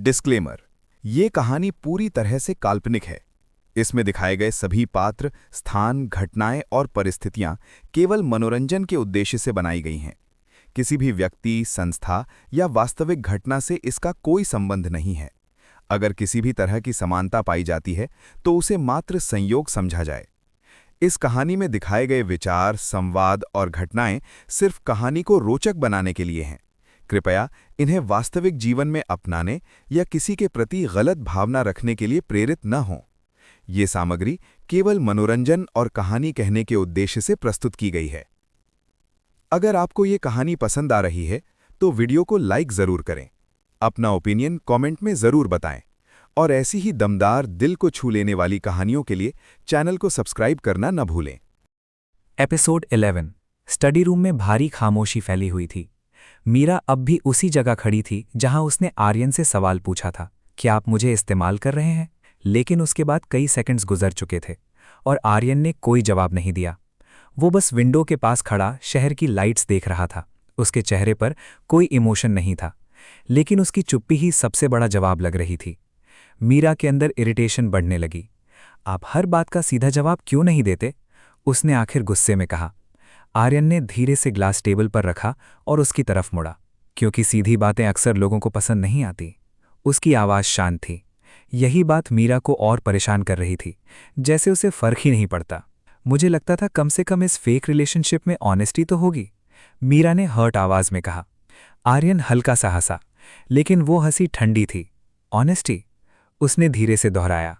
Disclaimer. ये कहानी पूरी तरह से काल्पनिक है। इसमें दिखाए गए सभी पात्र, स्थान, घटनाएं और परिस्थितियां केवल मनोरंजन के उद्देश्य से बनाई गई हैं। किसी भी व्यक्ति, संस्था या वास्तविक घटना से इसका कोई संबंध नहीं है। अगर किसी भी तरह की समानता पाई जाती है तो उसे मात्र संयोग समझा जाए। इस कहानी में दिखाए गए विचार, संवाद और घटनाएं सिर्फ कहानी को रोचक बनाने के लिए हैं। कृपया इन्हें वास्तविक जीवन में अपनाने या किसी के प्रति गलत भावना रखने के लिए प्रेरित न हों। ये सामग्री केवल मनोरंजन और कहानी कहने के उद्देश्य से प्रस्तुत की गई है। अगर आपको ये कहानी पसंद आ रही है तो वीडियो को लाइक ज़रूर करें, अपना ओपिनियन कमेंट में ज़रूर बताएं और ऐसी ही दमदार, दिल को छू लेने वाली कहानियों के लिए चैनल को सब्सक्राइब करना न भूलें। एपिसोड 11। स्टडी रूम में भारी खामोशी फैली हुई थी। मीरा अब भी उसी जगह खड़ी थी जहां उसने आर्यन से सवाल पूछा था, क्या आप मुझे इस्तेमाल कर रहे हैं? लेकिन उसके बाद कई सेकंड्स गुजर चुके थे और आर्यन ने कोई जवाब नहीं दिया। वो बस विंडो के पास खड़ा शहर की लाइट्स देख रहा था। उसके चेहरे पर कोई इमोशन नहीं था, लेकिन उसकी चुप्पी ही सबसे बड़ा जवाब लग रही थी। मीरा के अंदर इरिटेशन बढ़ने लगी। आप हर बात का सीधा जवाब क्यों नहीं देते? उसने आखिर गुस्से में कहा। आर्यन ने धीरे से ग्लास टेबल पर रखा और उसकी तरफ मुड़ा, क्योंकि सीधी बातें अक्सर लोगों को पसंद नहीं आती। उसकी आवाज़ शांत थी। यही बात मीरा को और परेशान कर रही थी, जैसे उसे फर्क ही नहीं पड़ता। मुझे लगता था कम से कम इस फेक रिलेशनशिप में ऑनेस्टी तो होगी, मीरा ने हर्ट आवाज में कहा। आर्यन हल्का सा हंसा, लेकिन वो हंसी ठंडी थी। ऑनेस्टी? उसने धीरे से दोहराया।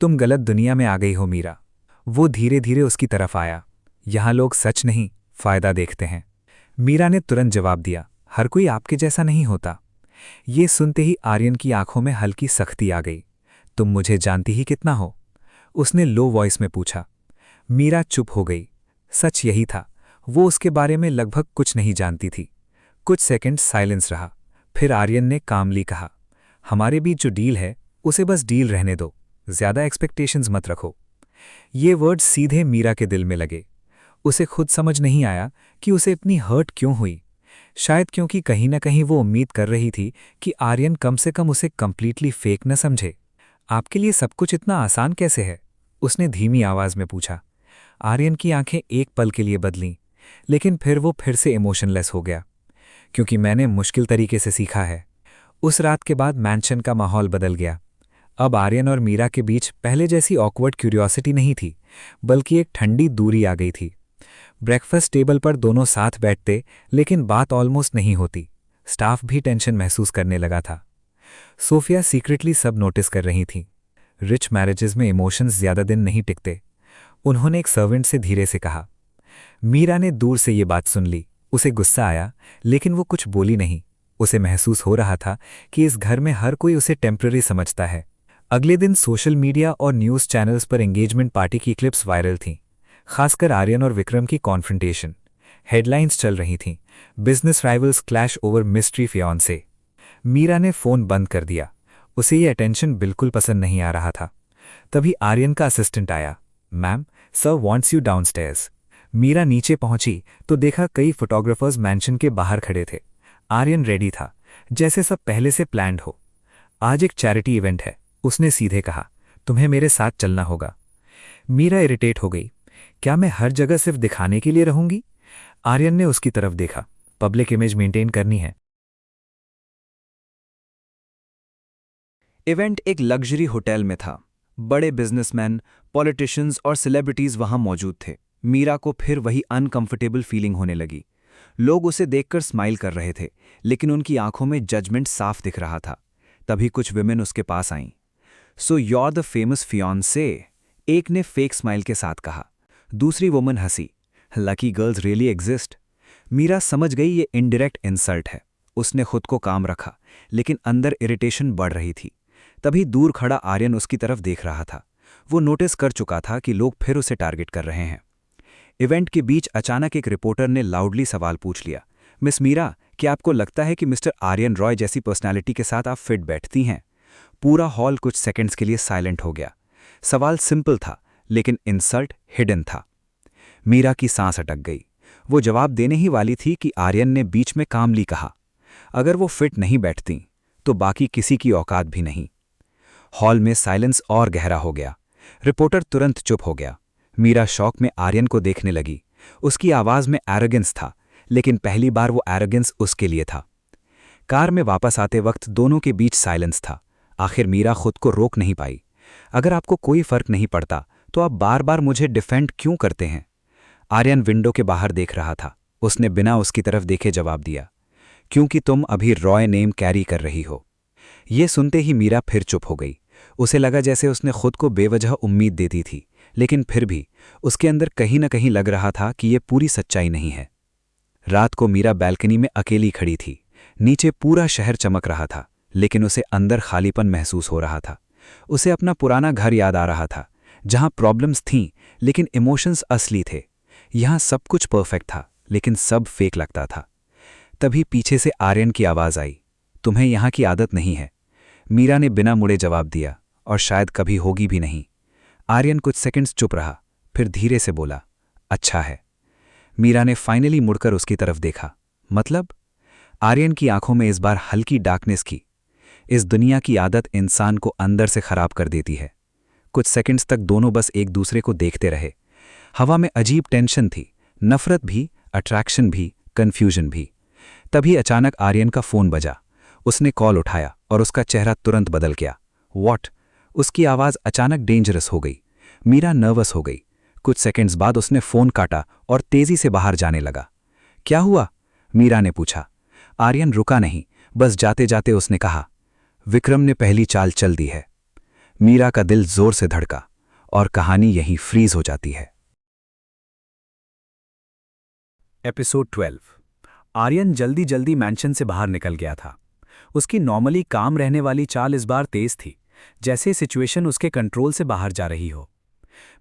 तुम गलत दुनिया में आ गई हो मीरा। वो धीरे धीरे उसकी तरफ आया। यहाँ लोग सच नहीं, फायदा देखते हैं। मीरा ने तुरंत जवाब दिया, हर कोई आपके जैसा नहीं होता। ये सुनते ही आर्यन की आंखों में हल्की सख्ती आ गई। तुम मुझे जानती ही कितना हो? उसने लो वॉइस में पूछा। मीरा चुप हो गई। सच यही था, वो उसके बारे में लगभग कुछ नहीं जानती थी। कुछ सेकंड साइलेंस रहा, फिर आर्यन ने कामली कहा, हमारे बीच जो डील है उसे बस डील रहने दो, ज्यादा एक्सपेक्टेशंस मत रखो। ये वर्ड सीधे मीरा के दिल में लगे। उसे खुद समझ नहीं आया कि उसे इतनी हर्ट क्यों हुई। शायद क्योंकि कहीं ना कहीं वो उम्मीद कर रही थी कि आर्यन कम से कम उसे कंप्लीटली फेक न समझे। आपके लिए सब कुछ इतना आसान कैसे है? उसने धीमी आवाज में पूछा। आर्यन की आंखें एक पल के लिए बदलीं, लेकिन फिर वो फिर से इमोशनलेस हो गया। क्योंकि मैंने मुश्किल तरीके से सीखा है। उस रात के बाद मैंशन का माहौल बदल गया। अब आर्यन और मीरा के बीच पहले जैसी ऑकवर्ड क्यूरियोसिटी नहीं थी, बल्कि एक ठंडी दूरी आ गई थी। ब्रेकफास्ट टेबल पर दोनों साथ बैठते, लेकिन बात ऑलमोस्ट नहीं होती। स्टाफ भी टेंशन महसूस करने लगा था। सोफिया सीक्रेटली सब नोटिस कर रही थी। रिच मैरिजेस में इमोशंस ज्यादा दिन नहीं टिकते, उन्होंने एक सर्वेंट से धीरे से कहा। मीरा ने दूर से ये बात सुन ली। उसे गुस्सा आया, लेकिन वो कुछ बोली नहीं। उसे महसूस हो रहा था कि इस घर में हर कोई उसे टेम्पररी समझता है। अगले दिन सोशल मीडिया और न्यूज़ चैनल्स पर एंगेजमेंट पार्टी की क्लिप्स वायरल थीं, खासकर आर्यन और विक्रम की कॉन्फ्रंटेशन। हेडलाइंस चल रही थीं, business rivals clash over mystery fiancee. Meera ने फ़ोन बंद कर दिया। उसे ये अटेंशन बिल्कुल पसंद नहीं आ रहा था। तभी आर्यन का असिस्टेंट आया। Ma'am, sir wants you downstairs. Meera नीचे पहुंची तो देखा कई फोटोग्राफर्स मैंशन के बाहर खड़े थे। आर्यन रेडी था, जैसे सब पहले से प्लान्ड हो। आज एक चैरिटी इवेंट है, उसने सीधे कहा। तुम्हें मेरे साथ चलना होगा। मीरा इरिटेट हो गई। क्या मैं हर जगह सिर्फ दिखाने के लिए रहूंगी? आर्यन ने उसकी तरफ देखा। पब्लिक इमेज मेंटेन करनी है। इवेंट एक लग्जरी होटल में था। बड़े बिजनेसमैन, पॉलिटिशियंस और सेलिब्रिटीज वहां मौजूद थे। मीरा को फिर वही अनकंफर्टेबल फीलिंग होने लगी। लोग उसे देखकर स्माइल कर रहे थे, लेकिन उनकी आंखों में जजमेंट साफ दिख रहा था। तभी कुछ विमेन उसके पास आईं। So you are the famous fiancee, एक ने फेक स्माइल के साथ कहा। दूसरी वुमन हंसी। Lucky girls really exist. Meera समझ गई ये इनडायरेक्ट इंसल्ट है। उसने खुद को काम रखा, लेकिन अंदर इरिटेशन बढ़ रही थी। तभी दूर खड़ा आर्यन उसकी तरफ देख रहा था। वो नोटिस कर चुका था कि लोग फिर उसे टारगेट कर रहे हैं। इवेंट के बीच अचानक एक रिपोर्टर ने लाउडली सवाल पूछ लिया, मिस मीरा, क्या आपको लगता है कि मिस्टर आर्यन रॉय जैसी पर्सनालिटी के साथ आप फिट बैठती हैं? पूरा हॉल कुछ सेकंड्स के लिए साइलेंट हो गया। सवाल सिंपल था, लेकिन इंसल्ट हिडन था। मीरा की सांस अटक गई। वो जवाब देने ही वाली थी कि आर्यन ने बीच में कामली कहा, अगर वो फिट नहीं बैठती तो बाकी किसी की औकात भी नहीं। हॉल में साइलेंस और गहरा हो गया। रिपोर्टर तुरंत चुप हो गया। मीरा शौक में आर्यन को देखने लगी। उसकी आवाज में एरोगेंस था, लेकिन पहली बार वो एरोगेंस उसके लिए था। कार में वापस आते वक्त दोनों के बीच साइलेंस था। आखिर मीरा खुद को रोक नहीं पाई। अगर आपको कोई फर्क नहीं पड़ता तो आप बार बार मुझे डिफेंड क्यों करते हैं? आर्यन विंडो के बाहर देख रहा था। उसने बिना उसकी तरफ देखे जवाब दिया, क्योंकि तुम अभी रॉय नेम कैरी कर रही हो। ये सुनते ही मीरा फिर चुप हो गई। उसे लगा जैसे उसने खुद को बेवजह उम्मीद दे दी थी, लेकिन फिर भी उसके अंदर कहीं न कहीं लग रहा था कि ये पूरी सच्चाई नहीं है। रात को मीरा बैल्कनी में अकेली खड़ी थी। नीचे पूरा शहर चमक रहा था, लेकिन उसे अंदर खालीपन महसूस हो रहा था। उसे अपना पुराना घर याद आ रहा था, जहां प्रॉब्लम्स थीं लेकिन इमोशंस असली थे। यहां सब कुछ परफेक्ट था, लेकिन सब फेक लगता था। तभी पीछे से आर्यन की आवाज आई, तुम्हें यहां की आदत नहीं है। मीरा ने बिना मुड़े जवाब दिया, और शायद कभी होगी भी नहीं। आर्यन कुछ सेकंड्स चुप रहा, फिर धीरे से बोला, अच्छा है। मीरा ने फाइनली मुड़कर उसकी तरफ देखा। मतलब? आर्यन की आंखों में इस बार हल्की डार्कनेस की। इस दुनिया की आदत इंसान को अंदर से खराब कर देती है। कुछ सेकंड्स तक दोनों बस एक दूसरे को देखते रहे। हवा में अजीब टेंशन थी, नफरत भी, अट्रैक्शन भी, कंफ्यूजन भी। तभी अचानक आर्यन का फोन बजा। उसने कॉल उठाया और उसका चेहरा तुरंत बदल गया। व्हाट? उसकी आवाज अचानक डेंजरस हो गई। मीरा नर्वस हो गई। कुछ सेकंड्स बाद उसने फोन काटा और तेजी से बाहर जाने लगा। क्या हुआ? मीरा ने पूछा। आर्यन रुका नहीं, बस जाते जाते उसने कहा, विक्रम ने पहली चाल चल दी है। मीरा का दिल जोर से धड़का और कहानी यहीं फ्रीज हो जाती है। एपिसोड 12। आर्यन जल्दी जल्दी मैंशन से बाहर निकल गया था। उसकी नॉर्मली काम रहने वाली चाल इस बार तेज थी, जैसे सिचुएशन उसके कंट्रोल से बाहर जा रही हो।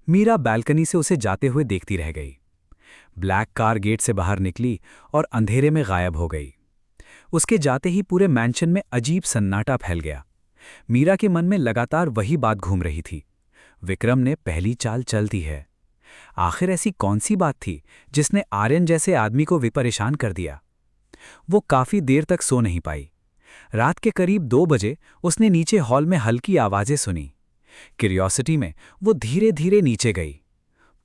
मीरा बैल्कनी से उसे जाते हुए देखती रह गई। ब्लैक कार गेट से बाहर निकली और अंधेरे में गायब हो गई। उसके जाते ही पूरे मैंशन में अजीब सन्नाटा फैल गया। मीरा के मन में लगातार वही बात घूम रही थी, विक्रम ने पहली चाल चल दी है। आखिर ऐसी कौन सी बात थी जिसने आर्यन जैसे आदमी को परेशान कर दिया? वो काफी देर तक सो नहीं पाई। रात के करीब 2 बजे उसने नीचे हॉल में हल्की आवाजें सुनी। क्यूरियोसिटी में वो धीरे धीरे नीचे गई।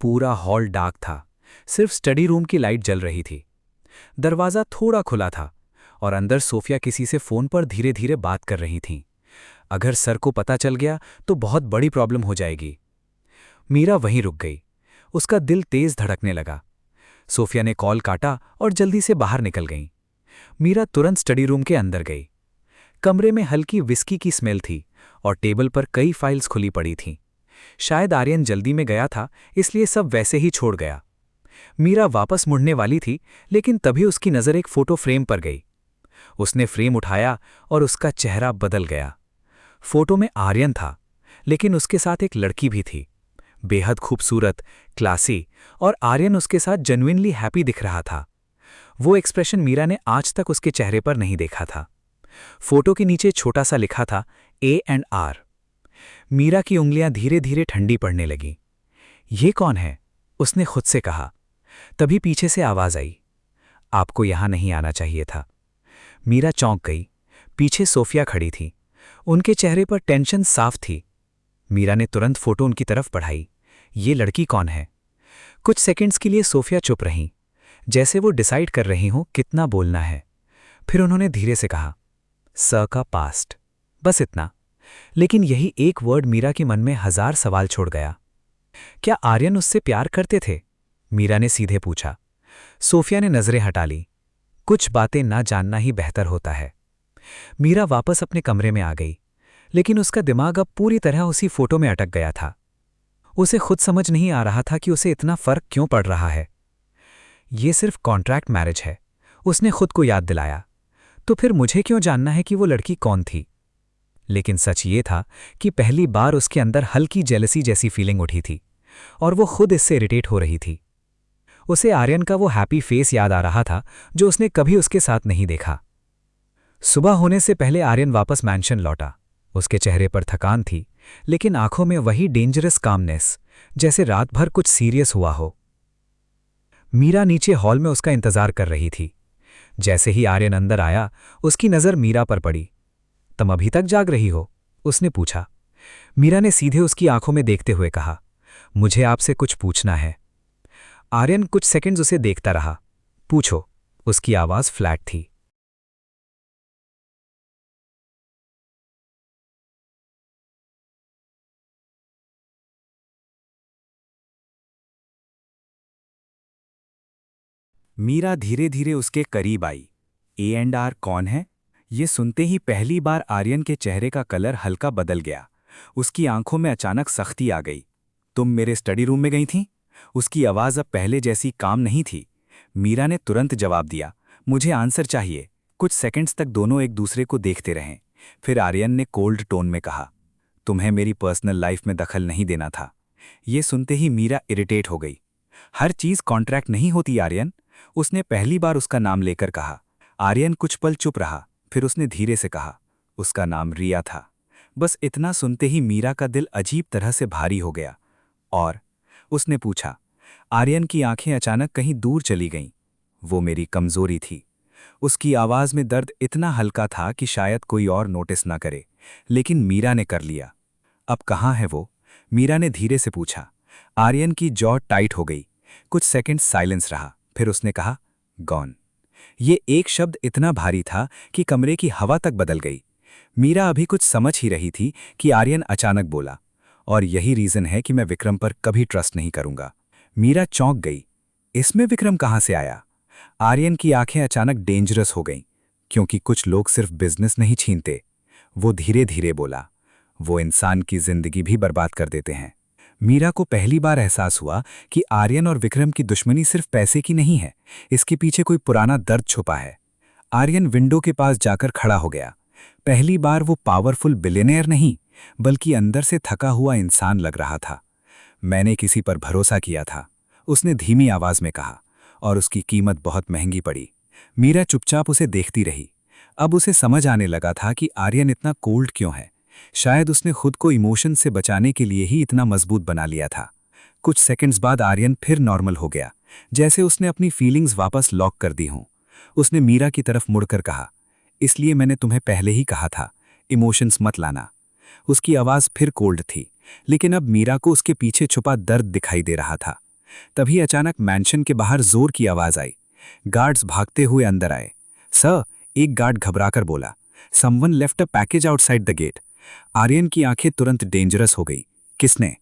पूरा हॉल डार्क था, सिर्फ स्टडी रूम की लाइट जल रही थी। दरवाजा थोड़ा खुला था और अंदर सोफिया किसी से फोन पर धीरे धीरे बात कर रही थीं। अगर सर को पता चल गया तो बहुत बड़ी प्रॉब्लम हो जाएगी। मीरा वहीं रुक गई। उसका दिल तेज धड़कने लगा। सोफिया ने कॉल काटा और जल्दी से बाहर निकल गई। मीरा तुरंत स्टडी रूम के अंदर गई। कमरे में हल्की विस्की की स्मेल थी और टेबल पर कई फाइल्स खुली पड़ी थीं। शायद आर्यन जल्दी में गया था, इसलिए सब वैसे ही छोड़ गया। मीरा वापस मुड़ने वाली थी, लेकिन तभी उसकी नज़र एक फोटो फ्रेम पर गई। उसने फ्रेम उठाया और उसका चेहरा बदल गया। फोटो में आर्यन था, लेकिन उसके साथ एक लड़की भी थी, बेहद खूबसूरत, क्लासी, और आर्यन उसके साथ जेन्युइनली हैप्पी दिख रहा था। वो एक्सप्रेशन मीरा ने आज तक उसके चेहरे पर नहीं देखा था। फोटो के नीचे छोटा सा लिखा था A&R। मीरा की उंगलियां धीरे धीरे ठंडी पड़ने लगीं। ये कौन है? उसने खुद से कहा। तभी पीछे से आवाज आई, आपको यहां नहीं आना चाहिए था। मीरा चौंक गई। पीछे सोफिया खड़ी थी। उनके चेहरे पर टेंशन साफ थी। मीरा ने तुरंत फोटो उनकी तरफ बढ़ाई। ये लड़की कौन है? कुछ सेकंड्स के लिए सोफिया चुप रहीं, जैसे वो डिसाइड कर रही हों कितना बोलना है। फिर उन्होंने धीरे से कहा, सर का पास्ट। बस इतना। लेकिन यही एक वर्ड मीरा के मन में 1000 सवाल छोड़ गया। क्या आर्यन उससे प्यार करते थे? मीरा ने सीधे पूछा। सोफिया ने नजरें हटा ली। कुछ बातें ना जानना ही बेहतर होता है। मीरा वापस अपने कमरे में आ गई, लेकिन उसका दिमाग अब पूरी तरह उसी फोटो में अटक गया था। उसे खुद समझ नहीं आ रहा था कि उसे इतना फर्क क्यों पड़ रहा है। ये सिर्फ कॉन्ट्रैक्ट मैरिज है, उसने खुद को याद दिलाया। तो फिर मुझे क्यों जानना है कि वो लड़की कौन थी? लेकिन सच ये था कि पहली बार उसके अंदर हल्की जेलसी जैसी फीलिंग उठी थी, और वो खुद इससे इरिटेट हो रही थी। उसे आर्यन का वो हैप्पी फेस याद आ रहा था जो उसने कभी उसके साथ नहीं देखा। सुबह होने से पहले आर्यन वापस मैंशन लौटा। उसके चेहरे पर थकान थी, लेकिन आंखों में वही डेंजरस कामनेस, जैसे रात भर कुछ सीरियस हुआ हो। मीरा नीचे हॉल में उसका इंतजार कर रही थी। जैसे ही आर्यन अंदर आया, उसकी नज़र मीरा पर पड़ी। तुम अभी तक जाग रही हो? उसने पूछा। मीरा ने सीधे उसकी आंखों में देखते हुए कहा, मुझे आपसे कुछ पूछना है। आर्यन कुछ सेकंड्स उसे देखता रहा। पूछो। उसकी आवाज फ्लैट थी। मीरा धीरे धीरे उसके करीब आई। A&R कौन है? ये सुनते ही पहली बार आर्यन के चेहरे का कलर हल्का बदल गया। उसकी आंखों में अचानक सख्ती आ गई। तुम मेरे स्टडी रूम में गई थीं? उसकी आवाज़ अब पहले जैसी काम नहीं थी। मीरा ने तुरंत जवाब दिया, मुझे आंसर चाहिए। कुछ सेकंड्स तक दोनों एक दूसरे को देखते रहें। फिर आर्यन ने कोल्ड टोन में कहा, तुम्हें मेरी पर्सनल लाइफ में दखल नहीं देना था। ये सुनते ही मीरा इरिटेट हो गई। हर चीज़ कॉन्ट्रैक्ट नहीं होती आर्यन। उसने पहली बार उसका नाम लेकर कहा। आर्यन कुछ पल चुप रहा, फिर उसने धीरे से कहा, उसका नाम रिया था। बस इतना सुनते ही मीरा का दिल अजीब तरह से भारी हो गया। और उसने पूछा। आर्यन की आंखें अचानक कहीं दूर चली गईं। वो मेरी कमजोरी थी। उसकी आवाज में दर्द इतना हल्का था कि शायद कोई और नोटिस ना करे, लेकिन मीरा ने कर लिया। अब कहाँ है वो? मीरा ने धीरे से पूछा। आर्यन की जॉ टाइट हो गई। कुछ सेकंड साइलेंस रहा, फिर उसने कहा, गॉन। ये एक शब्द इतना भारी था कि कमरे की हवा तक बदल गई। मीरा अभी कुछ समझ ही रही थी कि आर्यन अचानक बोला, और यही रीजन है कि मैं विक्रम पर कभी ट्रस्ट नहीं करूंगा। मीरा चौंक गई। इसमें विक्रम कहाँ से आया? आर्यन की आंखें अचानक डेंजरस हो गईं, क्योंकि कुछ लोग सिर्फ बिजनेस नहीं छीनते। वो धीरे धीरे बोला, वो इंसान की जिंदगी भी बर्बाद कर देते हैं। मीरा को पहली बार एहसास हुआ कि आर्यन और विक्रम की दुश्मनी सिर्फ पैसे की नहीं है, इसके पीछे कोई पुराना दर्द छुपा है। आर्यन विंडो के पास जाकर खड़ा हो गया। पहली बार वो पावरफुल बिलियनेयर नहीं, बल्कि अंदर से थका हुआ इंसान लग रहा था। मैंने किसी पर भरोसा किया था, उसने धीमी आवाज में कहा, और उसकी कीमत बहुत महंगी पड़ी। मीरा चुपचाप उसे देखती रही। अब उसे समझ आने लगा था कि आर्यन इतना कोल्ड क्यों है। शायद उसने खुद को इमोशन से बचाने के लिए ही इतना मजबूत बना लिया था। कुछ सेकंड्स बाद आर्यन फिर नॉर्मल हो गया, जैसे उसने अपनी फीलिंग्स वापस लॉक कर दी हों। उसने मीरा की तरफ मुड़कर कहा, इसलिए मैंने तुम्हें पहले ही कहा था, इमोशंस मत लाना। उसकी आवाज फिर कोल्ड थी, लेकिन अब मीरा को उसके पीछे छुपा दर्द दिखाई दे रहा था। तभी अचानक मैंशन के बाहर जोर की आवाज आई। गार्ड्स भागते हुए अंदर आए। सर, एक गार्ड घबराकर बोला, someone left a package outside the gate. Aryan की आंखें तुरंत डेंजरस हो गई। किसने?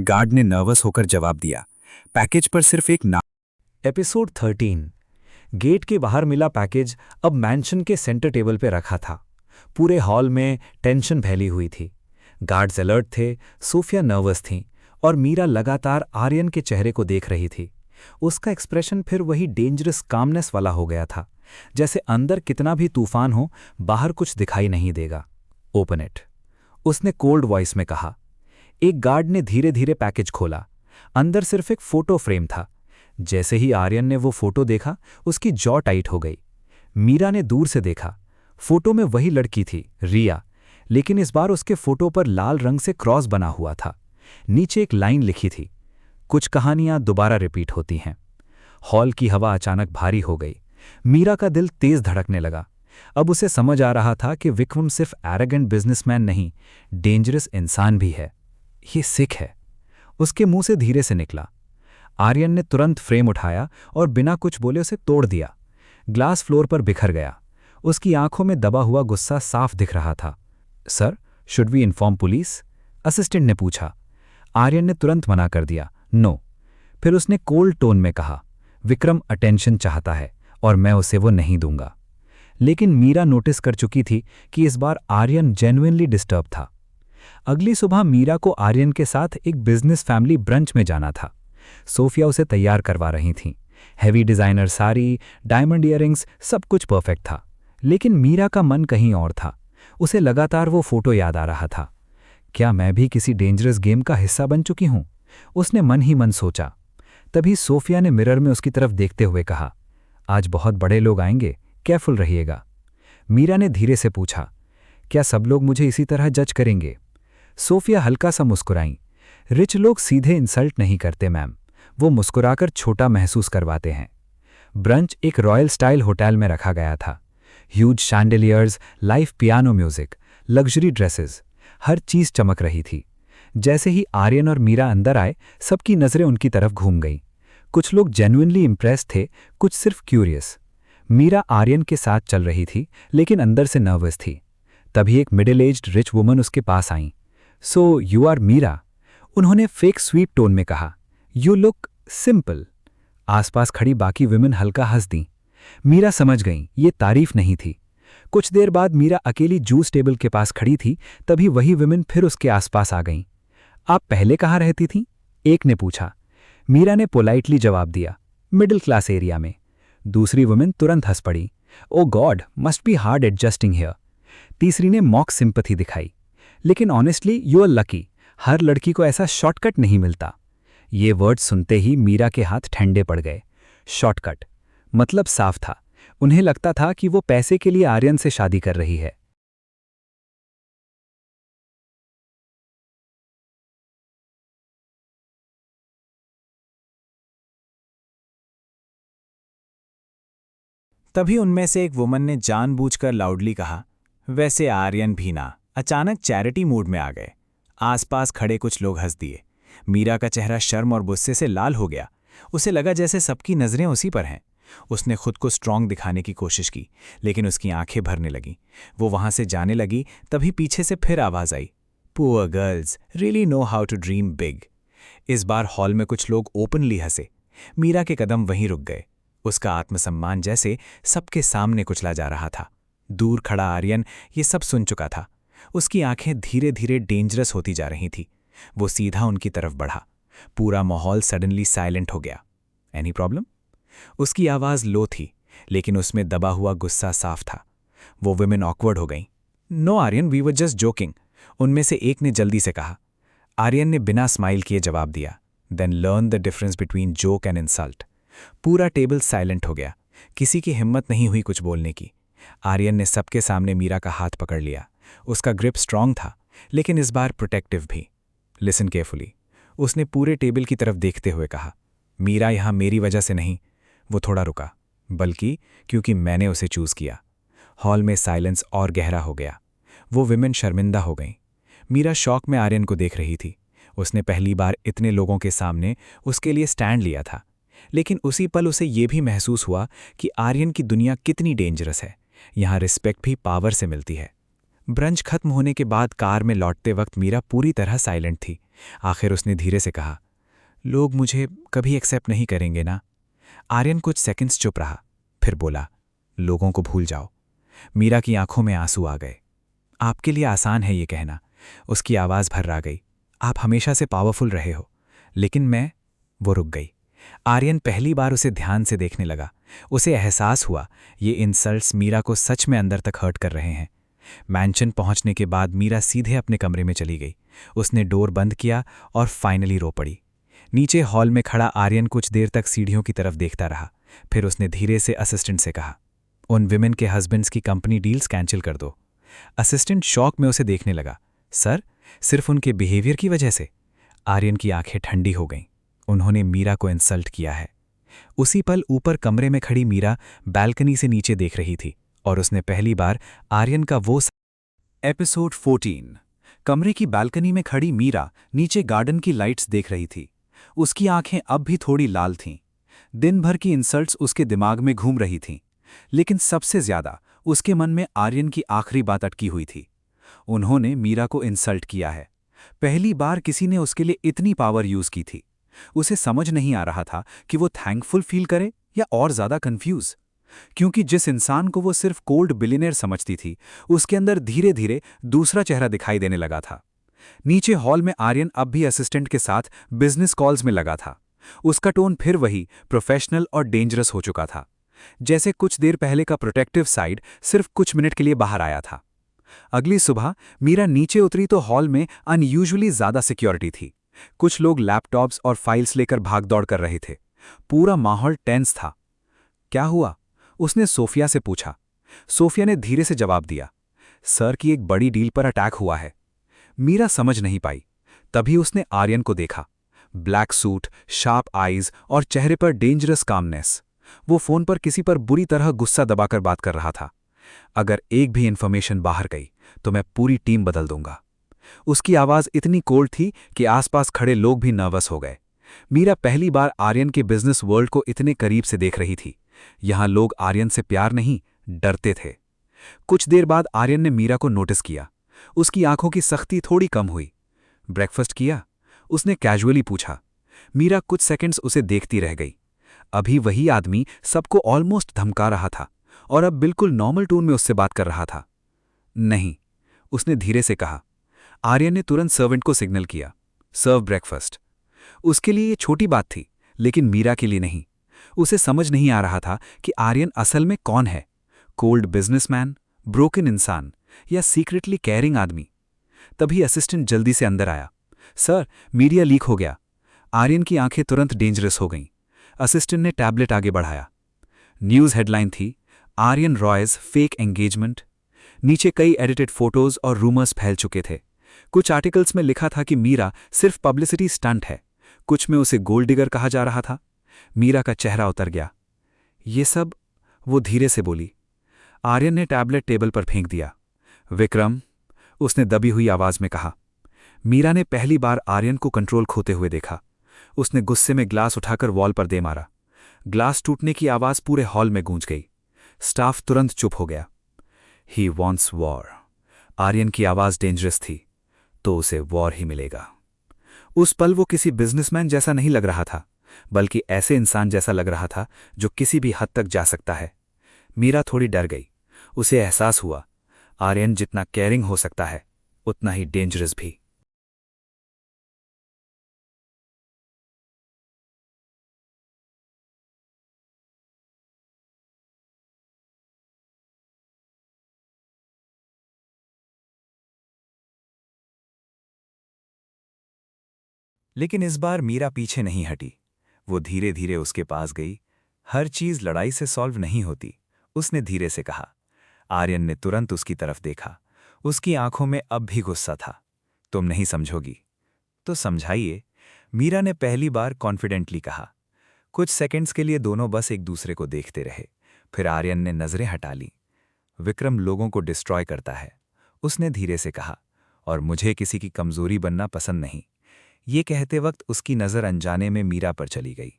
गार्ड ने नर्वस होकर जवाब दिया, पैकेज पर सिर्फ एक नाम। एपिसोड 13। गेट के बाहर मिला पैकेज अब मैंशन के सेंटर टेबल पर रखा था। पूरे हॉल में टेंशन फैली हुई थी। गार्ड्स अलर्ट थे, सोफिया नर्वस थी, और मीरा लगातार आर्यन के चेहरे को देख रही थी। उसका एक्सप्रेशन फिर वही डेंजरस कामनेस वाला हो गया था, जैसे अंदर कितना भी तूफान हो, बाहर कुछ दिखाई नहीं देगा। ओपन इट, उसने कोल्ड वॉइस में कहा। एक गार्ड ने धीरे धीरे पैकेज खोला। अंदर सिर्फ एक फोटो फ्रेम था। जैसे ही आर्यन ने वो फोटो देखा, उसकी जॉ टाइट हो गई। मीरा ने दूर से देखा। फोटो में वही लड़की थी, रिया, लेकिन इस बार उसके फोटो पर लाल रंग से क्रॉस बना हुआ था। नीचे एक लाइन लिखी थी, कुछ कहानियां दोबारा रिपीट होती हैं। हॉल की हवा अचानक भारी हो गई। मीरा का दिल तेज धड़कने लगा। अब उसे समझ आ रहा था कि विक्रम सिर्फ एरोगेंट बिजनेसमैन नहीं, डेंजरस इंसान भी है। ये सिख है। उसके मुंह से धीरे से निकला। आर्यन ने तुरंत फ्रेम उठाया और बिना कुछ बोले उसे तोड़ दिया। ग्लास फ्लोर पर बिखर गया। उसकी आंखों में दबा हुआ गुस्सा साफ दिख रहा था। Sir, should we inform police? Assistant ने पूछा। आर्यन ने तुरंत मना कर दिया, नो। फिर उसने कोल्ड टोन में कहा, विक्रम अटेंशन चाहता है और मैं उसे वो नहीं दूंगा। लेकिन मीरा नोटिस कर चुकी थी कि इस बार आर्यन जेन्युइनली डिस्टर्ब था। अगली सुबह मीरा को आर्यन के साथ एक बिजनेस फैमिली ब्रंच में जाना था। सोफिया उसे तैयार करवा रही थीं। Heavy designer sari, diamond earrings, सब कुछ परफेक्ट था। लेकिन मीरा का मन कहीं और था। उसे लगातार वो फोटो याद आ रहा था। क्या मैं भी किसी डेंजरस गेम का हिस्सा बन चुकी हूं? उसने मन ही मन सोचा। तभी सोफिया ने मिरर में उसकी तरफ देखते हुए कहा, आज बहुत बड़े लोग आएंगे, केयरफुल रहिएगा। मीरा ने धीरे से पूछा, क्या सब लोग मुझे इसी तरह जज करेंगे? सोफिया हल्का सा मुस्कुराई। रिच लोग सीधे इंसल्ट नहीं करते मैम, वो मुस्कुराकर छोटा महसूस करवाते हैं। ब्रंच एक रॉयल स्टाइल होटल में रखा गया था। Huge chandeliers, live piano music, luxury dresses, हर चीज चमक रही थी। जैसे ही आर्यन और मीरा अंदर आए, सबकी नजरें उनकी तरफ घूम गईं। कुछ लोग जेन्युइनली इम्प्रेस थे, कुछ सिर्फ क्यूरियस। मीरा आर्यन के साथ चल रही थी, लेकिन अंदर से नर्वस थी। तभी एक मिडिल एज्ड रिच वुमन उसके पास आईं। सो यू आर मीरा, उन्होंने फेक स्वीट टोन में कहा। You look simple. आसपास खड़ी बाकी विमेन हल्का हंस दीं। मीरा समझ गईं, ये तारीफ नहीं थी। कुछ देर बाद मीरा अकेली जूस टेबल के पास खड़ी थी, तभी वही विमेन फिर उसके आसपास आ गईं। आप पहले कहाँ रहती थीं? एक ने पूछा। मीरा ने पोलाइटली जवाब दिया, मिडिल क्लास एरिया में। दूसरी वुमेन तुरंत हंस पड़ी। Oh god, must be hard adjusting here. तीसरी ने मॉक सिंपैथी दिखाई। लेकिन ऑनेस्टली यू आर लकी, हर लड़की को ऐसा शॉर्टकट नहीं मिलता। ये वर्ड सुनते ही मीरा के हाथ ठंडे पड़ गए। शॉर्टकट मतलब साफ था, उन्हें लगता था कि वो पैसे के लिए आर्यन से शादी कर रही है। तभी उनमें से एक वुमन ने जानबूझकर लाउडली कहा, वैसे आर्यन भी ना। अचानक चैरिटी मूड में आ गए। आसपास खड़े कुछ लोग हंस दिए। मीरा का चेहरा शर्म और गुस्से से लाल हो गया। उसे लगा जैसे सबकी नजरें उसी पर हैं। उसने खुद को स्ट्रांग दिखाने की कोशिश की, लेकिन उसकी आंखें भरने लगीं। वो वहां से जाने लगी, तभी पीछे से फिर आवाज आई, poor girls really know how to dream big. इस बार हॉल में कुछ लोग ओपनली हंसे। मीरा के कदम वहीं रुक गए। उसका आत्मसम्मान जैसे सबके सामने कुचला जा रहा था। दूर खड़ा आर्यन ये सब सुन चुका था। उसकी आंखें धीरे धीरे डेंजरस होती जा रही थी। वो सीधा उनकी तरफ बढ़ा। पूरा माहौल सडनली साइलेंट हो गया। Any problem? उसकी आवाज लो थी, लेकिन उसमें दबा हुआ गुस्सा साफ था। वो विमेन ऑकवर्ड हो गईं। No Aryan, we were just joking, उनमें से एक ने जल्दी से कहा। आर्यन ने बिना स्माइल किए जवाब दिया, then learn the difference between joke and insult. पूरा टेबल साइलेंट हो गया। किसी की हिम्मत नहीं हुई कुछ बोलने की। आर्यन ने सबके सामने मीरा का हाथ पकड़ लिया। उसका ग्रिप स्ट्रांग था, लेकिन इस बार प्रोटेक्टिव भी। लिसन केयरफुली, उसने पूरे टेबल की तरफ देखते हुए कहा। मीरा यहां मेरी वजह से नहीं, वो थोड़ा रुका, बल्कि क्योंकि मैंने उसे चूज किया। हॉल में साइलेंस और गहरा हो गया। वो विमेन शर्मिंदा हो गईं। मीरा शॉक में आर्यन को देख रही थी। उसने पहली बार इतने लोगों के सामने उसके लिए स्टैंड लिया था। लेकिन उसी पल उसे ये भी महसूस हुआ कि आर्यन की दुनिया कितनी डेंजरस है। यहाँ रिस्पेक्ट भी पावर से मिलती है। ब्रंच खत्म होने के बाद कार में लौटते वक्त मीरा पूरी तरह साइलेंट थी। आखिर उसने धीरे से कहा, लोग मुझे कभी एक्सेप्ट नहीं करेंगे ना? आर्यन कुछ सेकंड्स चुप रहा, फिर बोला, लोगों को भूल जाओ। मीरा की आंखों में आंसू आ गए। आपके लिए आसान है ये कहना, उसकी आवाज़ भर्रा गई। आप हमेशा से पावरफुल रहे हो, लेकिन मैं। वो रुक गई। आर्यन पहली बार उसे ध्यान से देखने लगा। उसे एहसास हुआ ये इंसल्ट्स मीरा को सच में अंदर तक हर्ट कर रहे हैं। मैंशन पहुंचने के बाद मीरा सीधे अपने कमरे में चली गई। उसने डोर बंद किया और फाइनली रो पड़ी। नीचे हॉल में खड़ा आर्यन कुछ देर तक सीढ़ियों की तरफ देखता रहा। फिर उसने धीरे से असिस्टेंट से कहा, उन विमेन के हस्बैंड्स की कंपनी डील्स कैंसिल कर दो। असिस्टेंट शॉक में उसे देखने लगा। सर, सिर्फ उनके बिहेवियर की वजह से? आर्यन की आंखें ठंडी हो गईं। उन्होंने मीरा को इंसल्ट किया है। उसी पल ऊपर कमरे में खड़ी मीरा बालकनी से नीचे देख रही थी और उसने पहली बार आर्यन का वो एपिसोड 14। कमरे की बालकनी में खड़ी मीरा नीचे गार्डन की लाइट्स देख रही थी। उसकी आंखें अब भी थोड़ी लाल थीं। दिन भर की इंसल्ट्स उसके दिमाग में घूम रही थीं, लेकिन सबसे ज्यादा उसके मन में आर्यन की आखिरी बात अटकी हुई थी। उन्होंने मीरा को इंसल्ट किया है। पहली बार किसी ने उसके लिए इतनी पावर यूज की थी। उसे समझ नहीं आ रहा था कि वो थैंकफुल फील करे या और ज्यादा कंफ्यूज, क्योंकि जिस इंसान को वो सिर्फ कोल्ड बिलियनर समझती थी, उसके अंदर धीरे धीरे दूसरा चेहरा दिखाई देने लगा था। नीचे हॉल में आर्यन अब भी असिस्टेंट के साथ बिजनेस कॉल्स में लगा था। उसका टोन फिर वही प्रोफेशनल और डेंजरस हो चुका था, जैसे कुछ देर पहले का प्रोटेक्टिव साइड सिर्फ कुछ मिनट के लिए बाहर आया था। अगली सुबह मीरा नीचे उतरी तो हॉल में अनयूजुअली ज्यादा सिक्योरिटी थी। कुछ लोग लैपटॉप्स और फाइल्स लेकर भागदौड़ कर रहे थे। पूरा माहौल टेंस था। क्या हुआ? उसने सोफिया से पूछा। सोफिया ने धीरे से जवाब दिया, सर की एक बड़ी डील पर अटैक हुआ है। मीरा समझ नहीं पाई। तभी उसने आर्यन को देखा। ब्लैक सूट, शार्प आईज और चेहरे पर डेंजरस कामनेस। वो फोन पर किसी पर बुरी तरह गुस्सा दबाकर बात कर रहा था। अगर एक भी इंफॉर्मेशन बाहर गई तो मैं पूरी टीम बदल दूंगा। उसकी आवाज़ इतनी कोल्ड थी कि आसपास खड़े लोग भी नर्वस हो गए। मीरा पहली बार आर्यन के बिजनेस वर्ल्ड को इतने करीब से देख रही थी। यहां लोग आर्यन से प्यार नहीं, डरते थे। कुछ देर बाद आर्यन ने मीरा को नोटिस किया। उसकी आंखों की सख्ती थोड़ी कम हुई। ब्रेकफास्ट किया? उसने कैजुअली पूछा। मीरा कुछ सेकंड्स उसे देखती रह गई। अभी वही आदमी सबको ऑलमोस्ट धमका रहा था और अब बिल्कुल नॉर्मल टोन में उससे बात कर रहा था। नहीं, उसने धीरे से कहा। आर्यन ने तुरंत सर्वेंट को सिग्नल किया, सर्व ब्रेकफास्ट। उसके लिए ये छोटी बात थी, लेकिन मीरा के लिए नहीं। उसे समझ नहीं आ रहा था कि आर्यन असल में कौन है, कोल्ड बिजनेसमैन, ब्रोकन इंसान या सीक्रेटली केयरिंग आदमी। तभी असिस्टेंट जल्दी से अंदर आया। सर, मीडिया लीक हो गया। आर्यन की आंखें तुरंत डेंजरस हो गईं। असिस्टेंट ने टैबलेट आगे बढ़ाया। न्यूज़ हेडलाइन थी, आर्यन रॉयज फेक एंगेजमेंट। नीचे कई एडिटेड फोटोज और रूमर्स फैल चुके थे। कुछ आर्टिकल्स में लिखा था कि मीरा सिर्फ पब्लिसिटी स्टंट है, कुछ में उसे गोल्ड डिगर कहा जा रहा था। मीरा का चेहरा उतर गया। ये सब? वो धीरे से बोली। आर्यन ने टैबलेट टेबल पर फेंक दिया। विक्रम, उसने दबी हुई आवाज में कहा। मीरा ने पहली बार आर्यन को कंट्रोल खोते हुए देखा। उसने गुस्से में ग्लास उठाकर वॉल पर दे मारा। ग्लास टूटने की आवाज पूरे हॉल में गूंज गई। स्टाफ तुरंत चुप हो गया। He wants war. आर्यन की आवाज डेंजरस थी, तो उसे वॉर ही मिलेगा। उस पल वो किसी बिजनेसमैन जैसा नहीं लग रहा था, बल्कि ऐसे इंसान जैसा लग रहा था जो किसी भी हद तक जा सकता है। मीरा थोड़ी डर गई। उसे एहसास हुआ, आर्यन जितना केयरिंग हो सकता है, उतना ही डेंजरस भी। लेकिन इस बार मीरा पीछे नहीं हटी। वो धीरे धीरे उसके पास गई। हर चीज लड़ाई से सॉल्व नहीं होती, उसने धीरे से कहा। आर्यन ने तुरंत उसकी तरफ देखा। उसकी आंखों में अब भी गुस्सा था। तुम नहीं समझोगी तो समझाइए, मीरा ने पहली बार कॉन्फिडेंटली कहा। कुछ सेकंड्स के लिए दोनों बस एक दूसरे को देखते रहे। फिर आर्यन ने नजरें हटा ली। विक्रम लोगों को डिस्ट्रॉय करता है, उसने धीरे से कहा, और मुझे किसी की कमजोरी बनना पसंद नहीं। ये कहते वक्त उसकी नज़र अनजाने में मीरा पर चली गई।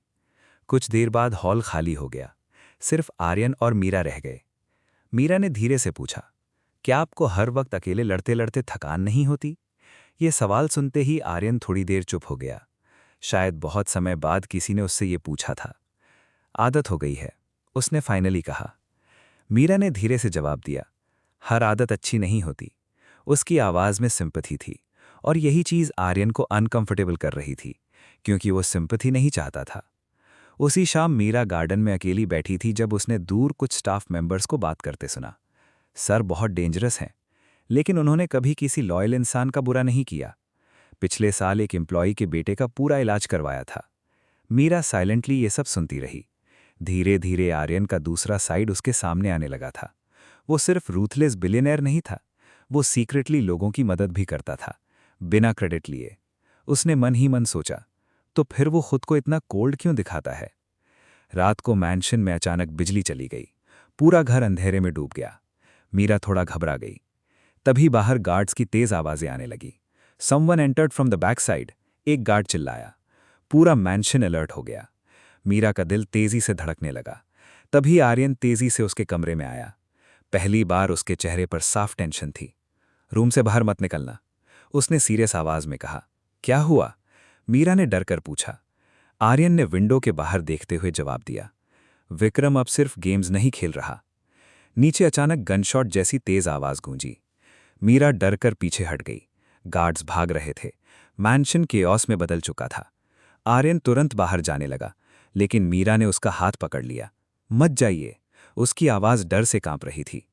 कुछ देर बाद हॉल खाली हो गया। सिर्फ आर्यन और मीरा रह गए। मीरा ने धीरे से पूछा, क्या आपको हर वक्त अकेले लड़ते लड़ते थकान नहीं होती? ये सवाल सुनते ही आर्यन थोड़ी देर चुप हो गया। शायद बहुत समय बाद किसी ने उससे ये पूछा था। आदत हो गई है, उसने फाइनली कहा। मीरा ने धीरे से जवाब दिया, हर आदत अच्छी नहीं होती। उसकी आवाज़ में सिंपैथी थी, और यही चीज़ आर्यन को अनकंफर्टेबल कर रही थी, क्योंकि वो सिंपैथी नहीं चाहता था। उसी शाम मीरा गार्डन में अकेली बैठी थी जब उसने दूर कुछ स्टाफ मेंबर्स को बात करते सुना। सर बहुत डेंजरस हैं, लेकिन उन्होंने कभी किसी लॉयल इंसान का बुरा नहीं किया। पिछले साल एक एम्प्लॉई के बेटे का पूरा इलाज करवाया था। मीरा साइलेंटली ये सब सुनती रही। धीरे धीरे आर्यन का दूसरा साइड उसके सामने आने लगा था। वो सिर्फ रूथलेस बिलियनर नहीं था, वो सीक्रेटली लोगों की मदद भी करता था, बिना क्रेडिट लिए। उसने मन ही मन सोचा, तो फिर वो खुद को इतना कोल्ड क्यों दिखाता है? रात को मैंशन में अचानक बिजली चली गई। पूरा घर अंधेरे में डूब गया। मीरा थोड़ा घबरा गई। तभी बाहर गार्ड्स की तेज आवाजें आने लगी। Someone entered from the back side, एक गार्ड चिल्लाया। पूरा मैंशन अलर्ट हो गया। मीरा का दिल तेजी से धड़कने लगा। तभी आर्यन तेजी से उसके कमरे में आया। पहली बार उसके चेहरे पर साफ टेंशन थी। रूम से बाहर मत निकलना, उसने सीरियस आवाज में कहा। क्या हुआ? मीरा ने डरकर पूछा। आर्यन ने विंडो के बाहर देखते हुए जवाब दिया, विक्रम अब सिर्फ गेम्स नहीं खेल रहा। नीचे अचानक गनशॉट जैसी तेज आवाज गूंजी। मीरा डरकर पीछे हट गई। गार्ड्स भाग रहे थे। मैंशन केओस में बदल चुका था। आर्यन तुरंत बाहर जाने लगा, लेकिन मीरा ने उसका हाथ पकड़ लिया। मत जाइए, उसकी आवाज डर से कांप रही थी।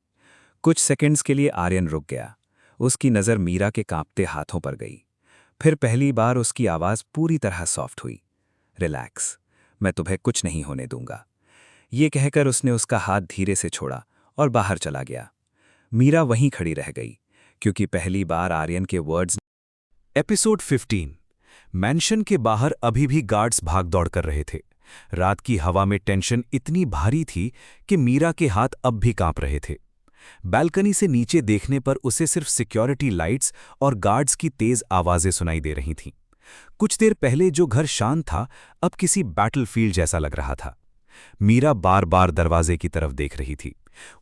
कुछ सेकंड्स के लिए आर्यन रुक गया। उसकी नज़र मीरा के कांपते हाथों पर गई। फिर पहली बार उसकी आवाज़ पूरी तरह सॉफ्ट हुई। रिलैक्स, मैं तुम्हें कुछ नहीं होने दूंगा। ये कहकर उसने उसका हाथ धीरे से छोड़ा और बाहर चला गया। मीरा वहीं खड़ी रह गई, क्योंकि पहली बार आर्यन के वर्ड्स। एपिसोड 15। मैंशन के बाहर अभी भी गार्ड्स भाग दौड़ कर रहे थे। रात की हवा में टेंशन इतनी भारी थी कि मीरा के हाथ अब भी कांप रहे थे। बालकनी से नीचे देखने पर उसे सिर्फ सिक्योरिटी लाइट्स और गार्ड्स की तेज आवाजें सुनाई दे रही थीं। कुछ देर पहले जो घर शांत था, अब किसी बैटलफील्ड जैसा लग रहा था। मीरा बार बार दरवाजे की तरफ देख रही थी।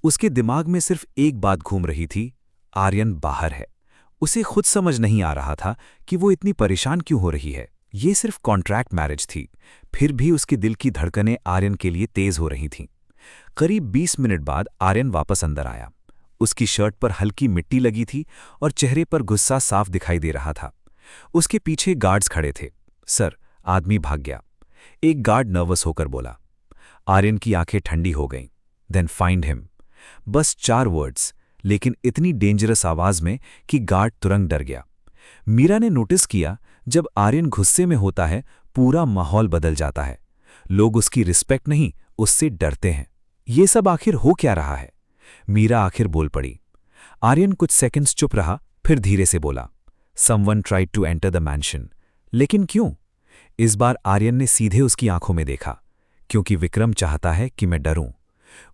उसके दिमाग में सिर्फ एक बात घूम रही थी, आर्यन बाहर है। उसे खुद समझ नहीं आ रहा था कि वो इतनी परेशान क्यों हो रही है। ये सिर्फ कॉन्ट्रैक्ट मैरिज थी, फिर भी उसके दिल की धड़कनें आर्यन के लिए तेज हो रही थीं। करीब 20 मिनट बाद आर्यन वापस अंदर आया। उसकी शर्ट पर हल्की मिट्टी लगी थी और चेहरे पर गुस्सा साफ दिखाई दे रहा था। उसके पीछे गार्ड्स खड़े थे। सर, आदमी भाग गया, एक गार्ड नर्वस होकर बोला। आर्यन की आंखें ठंडी हो गईं। Then find him. बस 4 वर्ड्स, लेकिन इतनी डेंजरस आवाज में कि गार्ड तुरंत डर गया। मीरा ने नोटिस किया, जब आर्यन गुस्से में होता है पूरा माहौल बदल जाता है। लोग उसकी रिस्पेक्ट नहीं, उससे डरते हैं। ये सब आखिर हो क्या रहा है? मीरा आखिर बोल पड़ी। आर्यन कुछ सेकंड्स चुप रहा, फिर धीरे से बोला, someone tried to enter the mansion. लेकिन क्यों? इस बार आर्यन ने सीधे उसकी आंखों में देखा। क्योंकि विक्रम चाहता है कि मैं डरूं।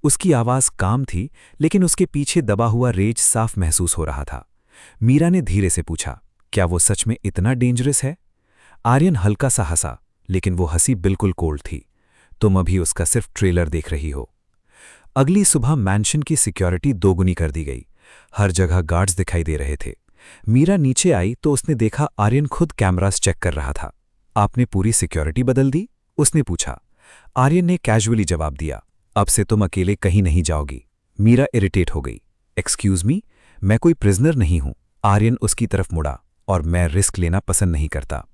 उसकी आवाज काम थी, लेकिन उसके पीछे दबा हुआ रेज साफ महसूस हो रहा था। मीरा ने धीरे से पूछा, क्या वो सच में इतना डेंजरस है? आर्यन हल्का सा हंसा, लेकिन वो हंसी बिल्कुल कोल्ड थी। तुम अभी उसका सिर्फ ट्रेलर देख रही हो। अगली सुबह मैंशन की सिक्योरिटी दोगुनी कर दी गई। हर जगह गार्ड्स दिखाई दे रहे थे। मीरा नीचे आई तो उसने देखा आर्यन खुद कैमरास चेक कर रहा था। आपने पूरी सिक्योरिटी बदल दी? उसने पूछा। आर्यन ने कैजुअली जवाब दिया, अब से तुम अकेले कहीं नहीं जाओगी। मीरा इरिटेट हो गई। एक्सक्यूज मी, मैं कोई प्रिजनर नहीं हूं। आर्यन उसकी तरफ मुड़ा, और मैं रिस्क लेना पसंद नहीं करता।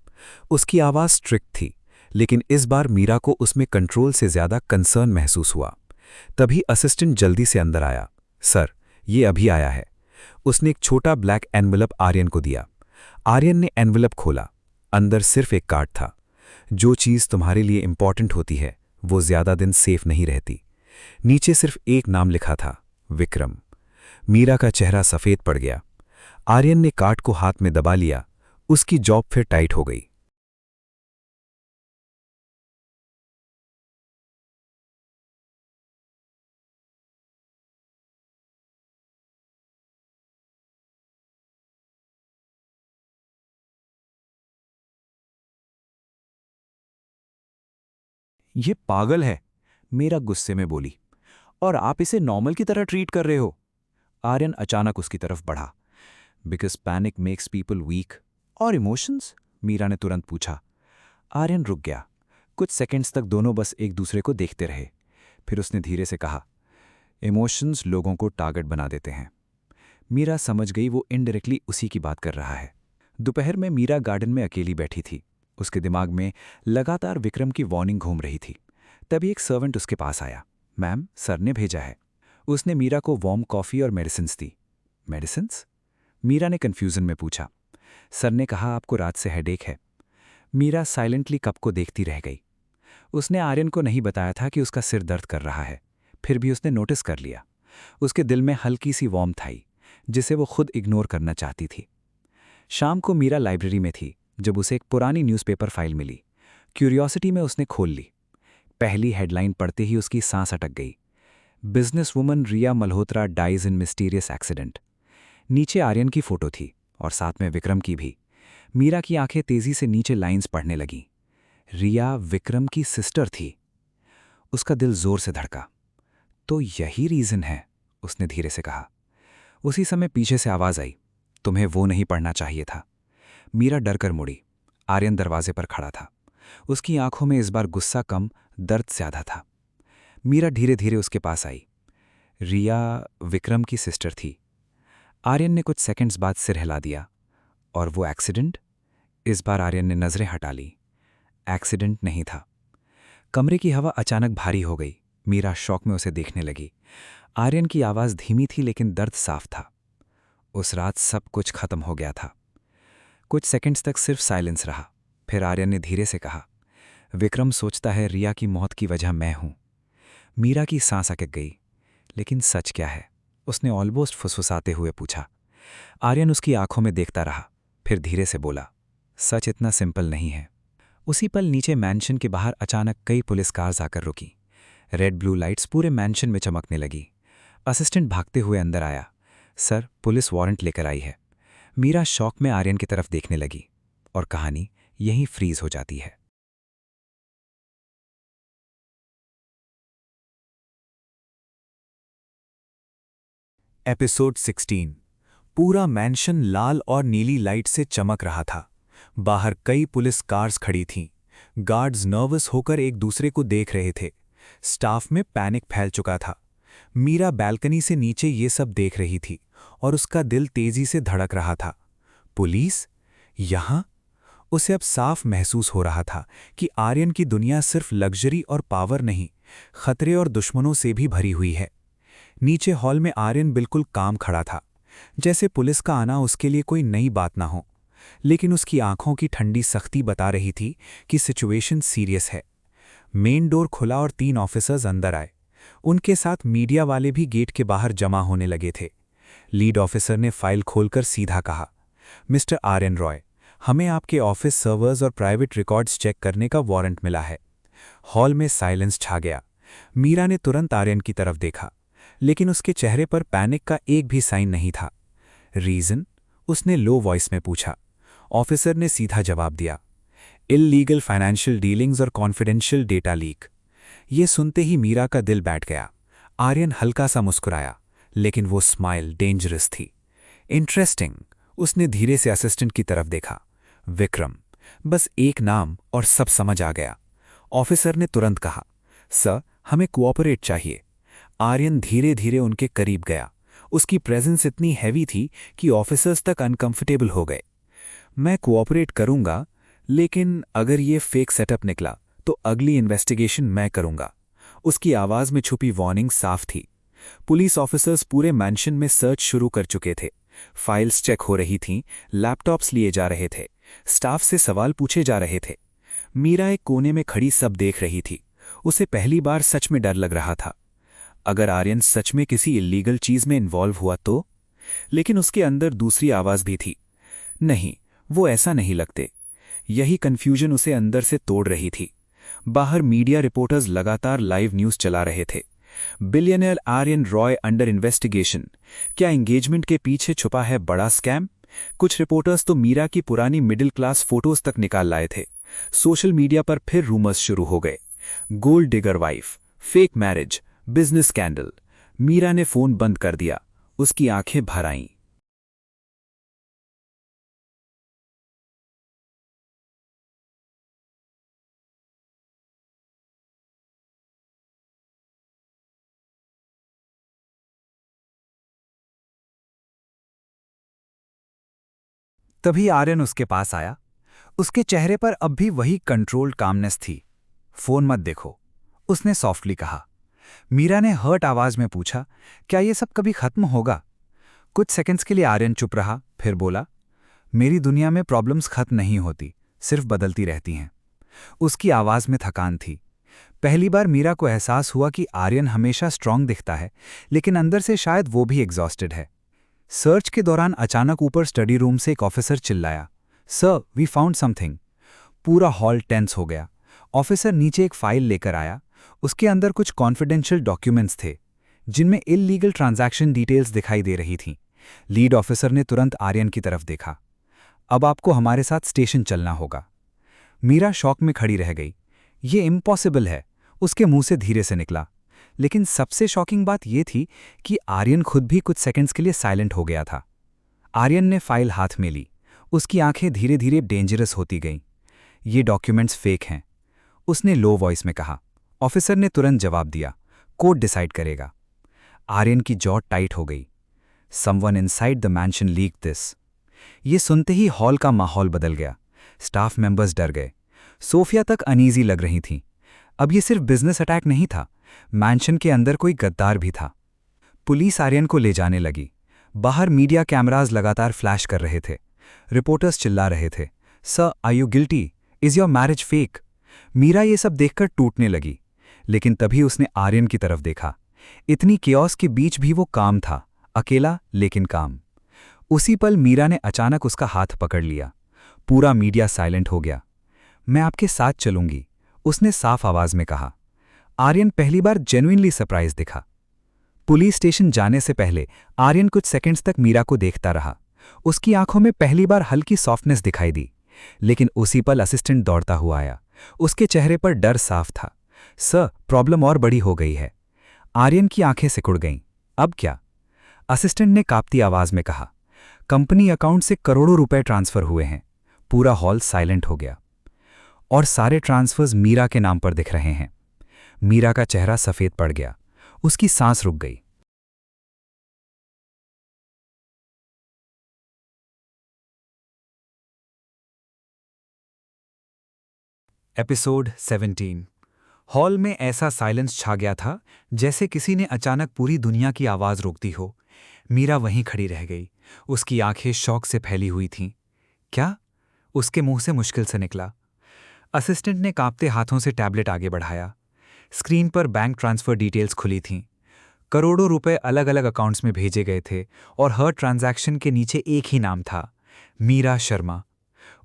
उसकी आवाज स्ट्रिक्ट थी, लेकिन इस बार मीरा को उसमें कंट्रोल से ज्यादा कंसर्न महसूस हुआ। तभी असिस्टेंट जल्दी से अंदर आया। सर, ये अभी आया है। उसने एक छोटा ब्लैक एनवेलप आर्यन को दिया। आर्यन ने एनवेलप खोला। अंदर सिर्फ एक कार्ड था। जो चीज तुम्हारे लिए इंपॉर्टेंट होती है वो ज्यादा दिन सेफ नहीं रहती। नीचे सिर्फ एक नाम लिखा था, विक्रम। मीरा का चेहरा सफेद पड़ गया। आर्यन ने कार्ड को हाथ में दबा लिया। उसकी जॉब फिर टाइट हो गई। ये पागल है, मीरा गुस्से में बोली। और आप इसे नॉर्मल की तरह ट्रीट कर रहे हो? आर्यन अचानक उसकी तरफ बढ़ा। Because panic makes people weak. और इमोशंस? मीरा ने तुरंत पूछा। आर्यन रुक गया। कुछ सेकंड्स तक दोनों बस एक दूसरे को देखते रहे। फिर उसने धीरे से कहा, इमोशंस लोगों को टारगेट बना देते हैं। मीरा समझ गई वो इनडायरेक्टली उसी की बात कर रहा है। दोपहर में मीरा गार्डन में अकेली बैठी थी। उसके दिमाग में लगातार विक्रम की वार्निंग घूम रही थी। तभी एक सर्वेंट उसके पास आया। मैम, सर ने भेजा है। उसने मीरा को वार्म कॉफ़ी और मेडिसिन्स दी। मेडिसिन्स? मीरा ने कन्फ्यूजन में पूछा। सर ने कहा आपको रात से हेडेक है। मीरा साइलेंटली कप को देखती रह गई। उसने आर्यन को नहीं बताया था कि उसका सिर दर्द कर रहा है, फिर भी उसने नोटिस कर लिया। उसके दिल में हल्की सी वार्मथ आई, जिसे वो खुद इग्नोर करना चाहती थी। शाम को मीरा लाइब्रेरी में थी जब उसे एक पुरानी न्यूज़पेपर फाइल मिली। क्यूरियोसिटी में उसने खोल ली। पहली हेडलाइन पढ़ते ही उसकी सांस अटक गई। Businesswoman Riya Malhotra dies in mysterious accident. नीचे आर्यन की फोटो थी और साथ में विक्रम की भी। मीरा की आंखें तेजी से नीचे लाइंस पढ़ने लगीं। रिया विक्रम की सिस्टर थी। उसका दिल जोर से धड़का। तो यही रीजन है, उसने धीरे से कहा। उसी समय पीछे से आवाज आई, तुम्हें वो नहीं पढ़ना चाहिए था। मीरा डर कर मुड़ी। आर्यन दरवाजे पर खड़ा था। उसकी आंखों में इस बार गुस्सा कम, दर्द ज्यादा था। मीरा धीरे धीरे उसके पास आई। रिया विक्रम की सिस्टर थी। आर्यन ने कुछ सेकंड्स बाद सिर हिला दिया। और वो एक्सीडेंट? इस बार आर्यन ने नजरें हटा ली। एक्सीडेंट नहीं था। कमरे की हवा अचानक भारी हो गई। मीरा शौक में उसे देखने लगी। आर्यन की आवाज धीमी थी, लेकिन दर्द साफ था। उस रात सब कुछ खत्म हो गया था। कुछ सेकंड्स तक सिर्फ साइलेंस रहा। फिर आर्यन ने धीरे से कहा, विक्रम सोचता है रिया की मौत की वजह मैं हूं। मीरा की सांस अटक गई। लेकिन सच क्या है? उसने ऑलमोस्ट फुसफुसाते हुए पूछा। आर्यन उसकी आंखों में देखता रहा, फिर धीरे से बोला, सच इतना सिंपल नहीं है। उसी पल नीचे मैंशन के बाहर अचानक कई पुलिस कार्स आकर रुकी। रेड ब्लू लाइट्स पूरे मैंशन में चमकने लगी। असिस्टेंट भागते हुए अंदर आया। सर, पुलिस वारंट लेकर आई है। मीरा शौक में आर्यन की तरफ देखने लगी और कहानी यहीं फ्रीज हो जाती है। एपिसोड 16। पूरा मैंशन लाल और नीली लाइट से चमक रहा था। बाहर कई पुलिस कार्स खड़ी थीं। गार्ड्स नर्वस होकर एक दूसरे को देख रहे थे। स्टाफ में पैनिक फैल चुका था। मीरा बैल्कनी से नीचे ये सब देख रही थी और उसका दिल तेजी से धड़क रहा था। पुलिस? यहां? उसे अब साफ महसूस हो रहा था कि आर्यन की दुनिया सिर्फ लग्जरी और पावर नहीं, खतरे और दुश्मनों से भी भरी हुई है। नीचे हॉल में आर्यन बिल्कुल काम खड़ा था, जैसे पुलिस का आना उसके लिए कोई नई बात ना हो। लेकिन उसकी आंखों की ठंडी सख्ती बता रही थी कि सिचुएशन सीरियस है। मेन डोर खुला और 3 ऑफिसर्स अंदर आए। उनके साथ मीडिया वाले भी गेट के बाहर जमा होने लगे थे। लीड ऑफिसर ने फाइल खोलकर सीधा कहा, मिस्टर आर्यन रॉय, हमें आपके ऑफिस सर्वर्स और प्राइवेट रिकॉर्ड्स चेक करने का वारंट मिला है। हॉल में साइलेंस छा गया। मीरा ने तुरंत आर्यन की तरफ देखा, लेकिन उसके चेहरे पर पैनिक का एक भी साइन नहीं था। रीजन? उसने लो वॉइस में पूछा। ऑफिसर ने सीधा जवाब दिया, इल्लीगल फाइनेंशियल डीलिंग्स और कॉन्फिडेंशियल डेटा लीक। ये सुनते ही मीरा का दिल बैठ गया। आर्यन हल्का सा मुस्कुराया, लेकिन वो स्माइल डेंजरस थी। इंटरेस्टिंग। उसने धीरे से असिस्टेंट की तरफ देखा। विक्रम। बस एक नाम और सब समझ आ गया। ऑफिसर ने तुरंत कहा, सर, हमें कोऑपरेट चाहिए। आर्यन धीरे धीरे उनके करीब गया। उसकी प्रेजेंस इतनी हैवी थी कि ऑफिसर्स तक अनकंफर्टेबल हो गए। मैं कोऑपरेट करूंगा, लेकिन अगर ये फेक सेटअप निकला तो अगली इन्वेस्टिगेशन मैं करूंगा। उसकी आवाज में छुपी वार्निंग साफ थी। पुलिस ऑफिसर्स पूरे मैंशन में सर्च शुरू कर चुके थे। फाइल्स चेक हो रही थीं, लैपटॉप्स लिए जा रहे थे, स्टाफ से सवाल पूछे जा रहे थे। मीरा एक कोने में खड़ी सब देख रही थी। उसे पहली बार सच में डर लग रहा था। अगर आर्यन सच में किसी इल्लीगल चीज में इन्वॉल्व हुआ तो? लेकिन उसके अंदर दूसरी आवाज भी थी, नहीं, वो ऐसा नहीं लगते। यही कंफ्यूजन उसे अंदर से तोड़ रही थी। बाहर मीडिया रिपोर्टर्स लगातार लाइव न्यूज चला रहे थे। Billionaire Aryan Roy under investigation. क्या एंगेजमेंट के पीछे छुपा है बड़ा स्कैम? कुछ रिपोर्टर्स तो मीरा की पुरानी मिडिल क्लास फोटोज तक निकाल लाए थे। सोशल मीडिया पर फिर रूमर्स शुरू हो गए। Gold digger wife, fake marriage, business scandal. Meera ने फोन बंद कर दिया। उसकी आंखें भर आईं। तभी आर्यन उसके पास आया। उसके चेहरे पर अब भी वही कंट्रोल्ड कामनेस थी। फोन मत देखो, उसने सॉफ्टली कहा। मीरा ने हर्ट आवाज में पूछा, क्या ये सब कभी खत्म होगा? कुछ सेकंड्स के लिए आर्यन चुप रहा, फिर बोला, मेरी दुनिया में प्रॉब्लम्स खत्म नहीं होती, सिर्फ बदलती रहती हैं। उसकी आवाज में थकान थी। पहली बार मीरा को एहसास हुआ कि आर्यन हमेशा स्ट्रांग दिखता है, लेकिन अंदर से शायद वो भी एग्जॉस्टेड है। सर्च के दौरान अचानक ऊपर स्टडी रूम से एक ऑफिसर चिल्लाया, सर, वी फाउंड समथिंग। पूरा हॉल टेंस हो गया। ऑफिसर नीचे एक फाइल लेकर आया। उसके अंदर कुछ कॉन्फिडेंशियल डॉक्यूमेंट्स थे, जिनमें इल्लीगल ट्रांजैक्शन डिटेल्स दिखाई दे रही थीं। लीड ऑफिसर ने तुरंत आर्यन की तरफ देखा। अब आपको हमारे साथ स्टेशन चलना होगा। मीरा शॉक में खड़ी रह गई। ये इम्पॉसिबल है, उसके मुंह से धीरे से निकला। लेकिन सबसे शॉकिंग बात यह थी कि आर्यन खुद भी कुछ सेकंड्स के लिए साइलेंट हो गया था। आर्यन ने फाइल हाथ में ली। उसकी आंखें धीरे धीरे डेंजरस होती गईं। ये डॉक्यूमेंट्स फेक हैं, उसने लो वॉइस में कहा। ऑफिसर ने तुरंत जवाब दिया, कोर्ट डिसाइड करेगा। आर्यन की जॉ टाइट हो गई। Someone inside the mention leak this. ये सुनते ही हॉल का माहौल बदल गया। स्टाफ मेंबर्स डर गए। सोफिया तक अनईजी लग रही थीं। अब ये सिर्फ बिजनेस अटैक नहीं था, मैंशन के अंदर कोई गद्दार भी था। पुलिस आर्यन को ले जाने लगी। बाहर मीडिया कैमराज लगातार फ्लैश कर रहे थे। रिपोर्टर्स चिल्ला रहे थे, sir, are you guilty? Is your marriage fake? Meera ये सब देखकर टूटने लगी। लेकिन तभी उसने आर्यन की तरफ देखा। इतनी केओस के बीच भी वो काम था, अकेला लेकिन काम। उसी पल मीरा ने अचानक उसका हाथ पकड़ लिया। पूरा मीडिया साइलेंट हो गया। मैं आपके साथ चलूंगी, उसने साफ आवाज में कहा। आर्यन पहली बार जेन्युइनली सरप्राइज दिखा। पुलिस स्टेशन जाने से पहले आर्यन कुछ सेकंड्स तक मीरा को देखता रहा। उसकी आंखों में पहली बार हल्की सॉफ्टनेस दिखाई दी, लेकिन उसी पल असिस्टेंट दौड़ता हुआ आया। उसके चेहरे पर डर साफ था। सर, प्रॉब्लम और बड़ी हो गई है। आर्यन की आंखें सिकुड़ गईं। अब क्या? असिस्टेंट ने कांपती आवाज में कहा। कंपनी अकाउंट से करोड़ों रुपए ट्रांसफर हुए हैं। पूरा हॉल साइलेंट हो गया। और सारे ट्रांसफर्स मीरा के नाम पर दिख रहे हैं। मीरा का चेहरा सफेद पड़ गया। उसकी सांस रुक गई। एपिसोड 17। हॉल में ऐसा साइलेंस छा गया था जैसे किसी ने अचानक पूरी दुनिया की आवाज रोक दी हो। मीरा वहीं खड़ी रह गई। उसकी आंखें शौक से फैली हुई थीं। क्या? उसके मुंह से मुश्किल से निकला। असिस्टेंट ने कांपते हाथों से टैबलेट आगे बढ़ाया। स्क्रीन पर बैंक ट्रांसफर डिटेल्स खुली थीं। करोड़ों रुपए अलग अलग अकाउंट्स में भेजे गए थे और हर ट्रांजैक्शन के नीचे एक ही नाम था, मीरा शर्मा।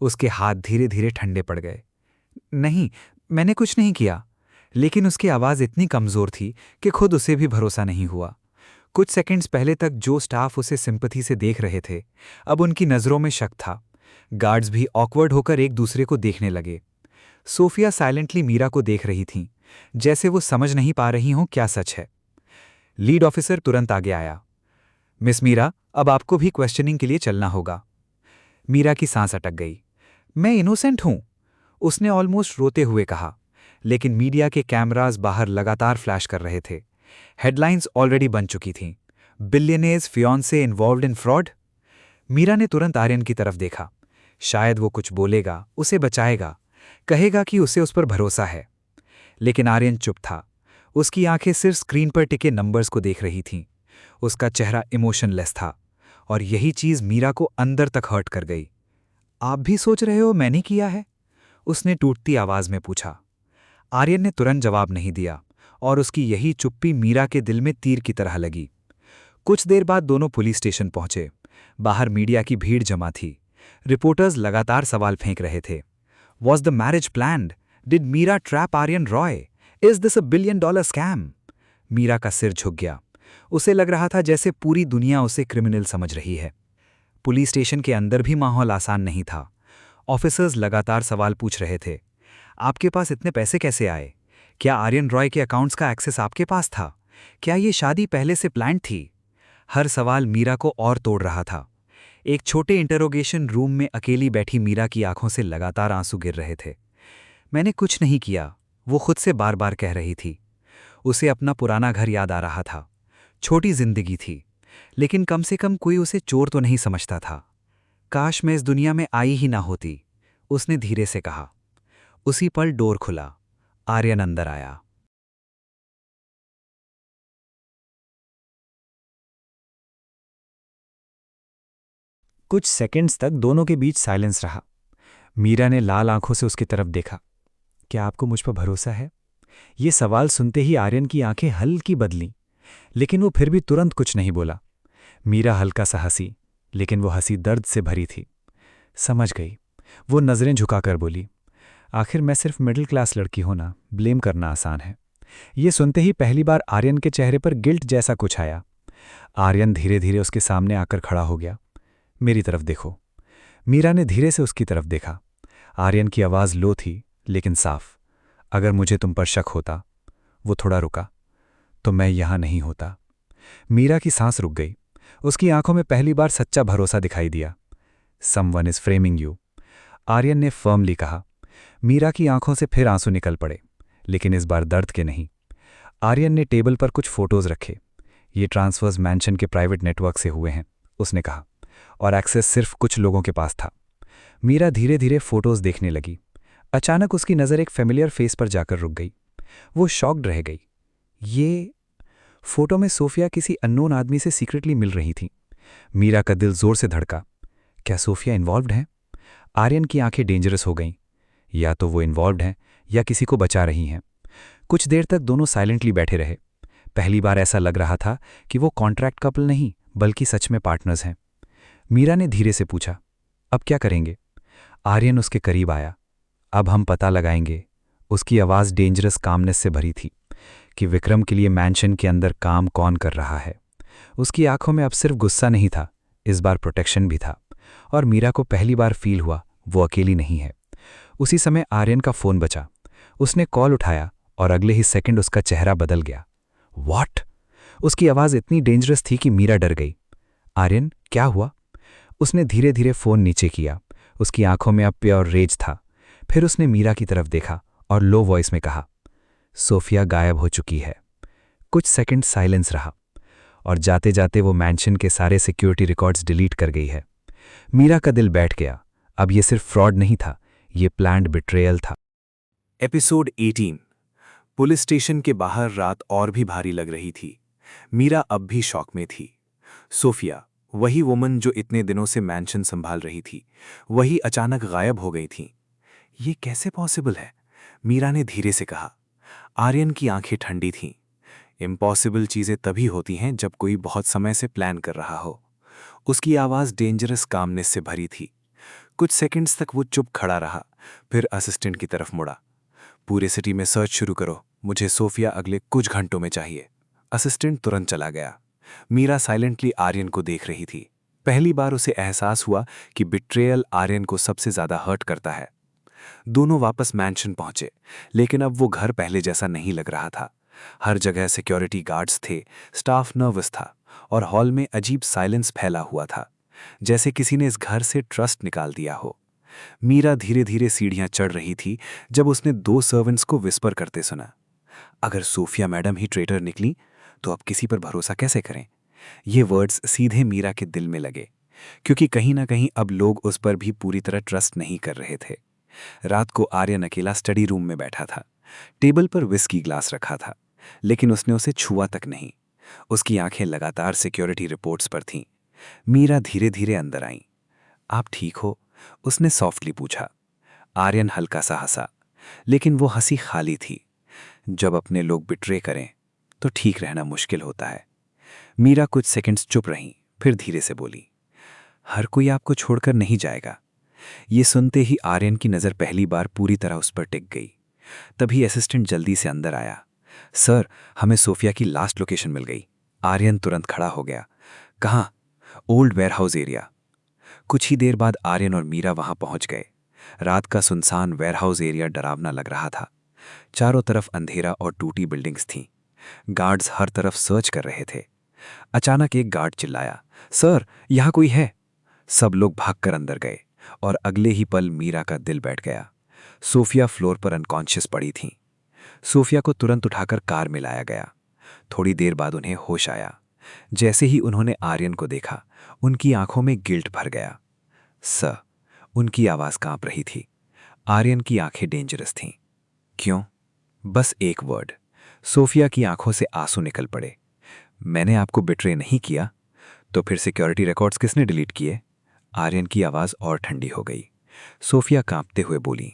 उसके हाथ धीरे धीरे ठंडे पड़ गए। नहीं, मैंने कुछ नहीं किया। लेकिन उसकी आवाज़ इतनी कमज़ोर थी कि खुद उसे भी भरोसा नहीं हुआ। कुछ सेकंड्स पहले तक जो स्टाफ उसे सिंपैथी से देख रहे थे, अब उनकी नज़रों में शक था। गार्ड्स भी ऑकवर्ड होकर एक दूसरे को देखने लगे। सोफिया साइलेंटली मीरा को देख रही थीं, जैसे वो समझ नहीं पा रही हों क्या सच है। लीड ऑफिसर तुरंत आगे आया। मिस मीरा, अब आपको भी क्वेश्चनिंग के लिए चलना होगा। मीरा की सांस अटक गई। मैं इनोसेंट हूं, उसने ऑलमोस्ट रोते हुए कहा। लेकिन मीडिया के कैमरास बाहर लगातार फ्लैश कर रहे थे। हेडलाइंस ऑलरेडी बन चुकी थीं। Billionaire's fiancee involved in fraud. Meera ने तुरंत आर्यन की तरफ देखा। शायद वो कुछ बोलेगा, उसे बचाएगा, कहेगा कि उसे उस पर भरोसा है। लेकिन आर्यन चुप था। उसकी आंखें सिर्फ स्क्रीन पर टिके नंबर्स को देख रही थीं। उसका चेहरा इमोशनलेस था और यही चीज मीरा को अंदर तक हर्ट कर गई। आप भी सोच रहे हो मैंने किया है? उसने टूटती आवाज में पूछा। आर्यन ने तुरंत जवाब नहीं दिया और उसकी यही चुप्पी मीरा के दिल में तीर की तरह लगी। कुछ देर बाद दोनों पुलिस स्टेशन पहुंचे। बाहर मीडिया की भीड़ जमा थी। रिपोर्टर्स लगातार सवाल फेंक रहे थे। Was the marriage planned? Did Meera trap Aryan Roy? Is this $1 billion scam? Meera का सिर झुक गया। उसे लग रहा था जैसे पूरी दुनिया उसे क्रिमिनल समझ रही है। पुलिस स्टेशन के अंदर भी माहौल आसान नहीं था। ऑफिसर्स लगातार सवाल पूछ रहे थे। आपके पास इतने पैसे कैसे आए? क्या आर्यन रॉय के अकाउंट्स का एक्सेस आपके पास था? क्या ये शादी पहले से प्लान्ड थी? हर सवाल मीरा को और तोड़ रहा था। एक छोटे इंटरोगेशन रूम में अकेली बैठी मीरा की आंखों से लगातार आंसू गिर रहे थे। मैंने कुछ नहीं किया, वो खुद से बार बार कह रही थी। उसे अपना पुराना घर याद आ रहा था। छोटी जिंदगी थी, लेकिन कम से कम कोई उसे चोर तो नहीं समझता था। काश मैं इस दुनिया में आई ही ना होती, उसने धीरे से कहा। उसी पल डोर खुला। आर्यन अंदर आया। कुछ सेकंड्स तक दोनों के बीच साइलेंस रहा। मीरा ने लाल आंखों से उसकी तरफ देखा। क्या आपको मुझ पर भरोसा है? ये सवाल सुनते ही आर्यन की आंखें हल्की बदलीं, लेकिन वो फिर भी तुरंत कुछ नहीं बोला। मीरा हल्का सा हंसी, लेकिन वो हंसी दर्द से भरी थी। समझ गई, वो नज़रें झुकाकर बोली। आखिर मैं सिर्फ मिडिल क्लास लड़की हूं ना, ब्लेम करना आसान है। ये सुनते ही पहली बार आर्यन के चेहरे पर गिल्ट जैसा कुछ आया। आर्यन धीरे धीरे उसके सामने आकर खड़ा हो गया। मेरी तरफ देखो। मीरा ने धीरे से उसकी तरफ देखा। आर्यन की आवाज़ लो थी, लेकिन साफ। अगर मुझे तुम पर शक होता, वो थोड़ा रुका, तो मैं यहां नहीं होता। मीरा की सांस रुक गई। उसकी आंखों में पहली बार सच्चा भरोसा दिखाई दिया। Someone is framing you, Aryan ने फर्मली कहा। मीरा की आंखों से फिर आंसू निकल पड़े, लेकिन इस बार दर्द के नहीं। आर्यन ने टेबल पर कुछ फोटोज रखे। ये ट्रांसफर्स मैंशन के प्राइवेट नेटवर्क से हुए हैं, उसने कहा, और एक्सेस सिर्फ कुछ लोगों के पास था। मीरा धीरे धीरे फोटोज देखने लगी। अचानक उसकी नज़र एक फेमिलियर फेस पर जाकर रुक गई। वो शॉक्ड रह गई। ये फोटो में सोफिया किसी अननोन आदमी से सीक्रेटली मिल रही थी। मीरा का दिल जोर से धड़का। क्या सोफिया इन्वॉल्व्ड है? आर्यन की आंखें डेंजरस हो गईं। या तो वो इन्वॉल्व्ड हैं या किसी को बचा रही हैं। कुछ देर तक दोनों साइलेंटली बैठे रहे। पहली बार ऐसा लग रहा था कि वो कॉन्ट्रैक्ट कपल नहीं, बल्कि सच में पार्टनर्स हैं। मीरा ने धीरे से पूछा, अब क्या करेंगे? आर्यन उसके करीब आया। अब हम पता लगाएंगे। उसकी आवाज़ डेंजरस कामनेस से भरी थी। कि विक्रम के लिए मैंशन के अंदर काम कौन कर रहा है। उसकी आंखों में अब सिर्फ गुस्सा नहीं था, इस बार प्रोटेक्शन भी था। और मीरा को पहली बार फील हुआ वो अकेली नहीं है। उसी समय आर्यन का फोन बजा। उसने कॉल उठाया और अगले ही सेकंड उसका चेहरा बदल गया। व्हाट? उसकी आवाज़ इतनी डेंजरस थी कि मीरा डर गई। आर्यन, क्या हुआ? उसने धीरे धीरे फ़ोन नीचे किया। उसकी आंखों में अब प्योर रेज था। फिर उसने मीरा की तरफ देखा और लो वॉइस में कहा, सोफिया गायब हो चुकी है। कुछ सेकंड साइलेंस रहा और जाते जाते वो मैंशन के सारे सिक्योरिटी रिकॉर्ड्स डिलीट कर गई है। मीरा का दिल बैठ गया। अब ये सिर्फ फ्रॉड नहीं था, ये प्लान्ड बिट्रेयल था। एपिसोड 18। पुलिस स्टेशन के बाहर रात और भी भारी लग रही थी। मीरा अब भी शॉक में थी। सोफिया, वही वुमन जो इतने दिनों से मैंशन संभाल रही थी, वही अचानक गायब हो गई थी। ये कैसे पॉसिबल है? मीरा ने धीरे से कहा। आर्यन की आंखें ठंडी थीं। इम्पॉसिबल चीज़ें तभी होती हैं जब कोई बहुत समय से प्लान कर रहा हो। उसकी आवाज़ डेंजरस कामनेस से भरी थी। कुछ सेकंड्स तक वो चुप खड़ा रहा, फिर असिस्टेंट की तरफ मुड़ा। पूरे सिटी में सर्च शुरू करो, मुझे सोफिया अगले कुछ घंटों में चाहिए। असिस्टेंट तुरंत चला गया। मीरा साइलेंटली आर्यन को देख रही थी। पहली बार उसे एहसास हुआ कि बिट्रेयल आर्यन को सबसे ज्यादा हर्ट करता है। दोनों वापस मैंशन पहुंचे, लेकिन अब वो घर पहले जैसा नहीं लग रहा था। हर जगह सिक्योरिटी गार्ड्स थे, स्टाफ नर्वस था और हॉल में अजीब साइलेंस फैला हुआ था, जैसे किसी ने इस घर से ट्रस्ट निकाल दिया हो। मीरा धीरे धीरे सीढ़ियां चढ़ रही थी जब उसने 2 सर्वेंट्स को विस्पर करते सुना। अगर सोफिया मैडम ही ट्रेटर निकली तो अब किसी पर भरोसा कैसे करें? ये वर्ड्स सीधे मीरा के दिल में लगे, क्योंकि कहीं ना कहीं अब लोग उस पर भी पूरी तरह ट्रस्ट नहीं कर रहे थे। रात को आर्यन अकेला स्टडी रूम में बैठा था। टेबल पर विस्की ग्लास रखा था, लेकिन उसने उसे छुआ तक नहीं। उसकी आंखें लगातार सिक्योरिटी रिपोर्ट्स पर थीं। मीरा धीरे धीरे अंदर आई। आप ठीक हो? उसने सॉफ्टली पूछा। आर्यन हल्का सा हंसा, लेकिन वो हंसी खाली थी। जब अपने लोग बिट्रे करें तो ठीक रहना मुश्किल होता है। मीरा कुछ सेकंड्स चुप रहीं, फिर धीरे से बोली, हर कोई आपको छोड़कर नहीं जाएगा। ये सुनते ही आर्यन की नज़र पहली बार पूरी तरह उस पर टिक गई। तभी असिस्टेंट जल्दी से अंदर आया। सर, हमें सोफिया की लास्ट लोकेशन मिल गई। आर्यन तुरंत खड़ा हो गया। कहाँ? Old warehouse area. कुछ ही देर बाद आर्यन और मीरा वहां पहुंच गए। रात का सुनसान वेयरहाउस एरिया डरावना लग रहा था। चारों तरफ अंधेरा और टूटी बिल्डिंग्स थीं। गार्ड्स हर तरफ सर्च कर रहे थे। अचानक एक गार्ड चिल्लाया, सर, यहाँ कोई है। सब लोग भागकर अंदर गए और अगले ही पल मीरा का दिल बैठ गया। सोफिया फ्लोर पर अनकॉन्शियस पड़ी थी। सोफिया को तुरंत उठाकर कार में लाया गया। थोड़ी देर बाद उन्हें होश आया। जैसे ही उन्होंने आर्यन को देखा, उनकी आंखों में गिल्ट भर गया। सर, उनकी आवाज कांप रही थी। आर्यन की आंखें डेंजरस थीं। क्यों? बस एक वर्ड। सोफिया की आंखों से आंसू निकल पड़े। मैंने आपको बिट्रे नहीं किया, तो फिर सिक्योरिटी रिकॉर्ड्स किसने डिलीट किए? आर्यन की आवाज और ठंडी हो गई। सोफिया कांपते हुए बोली,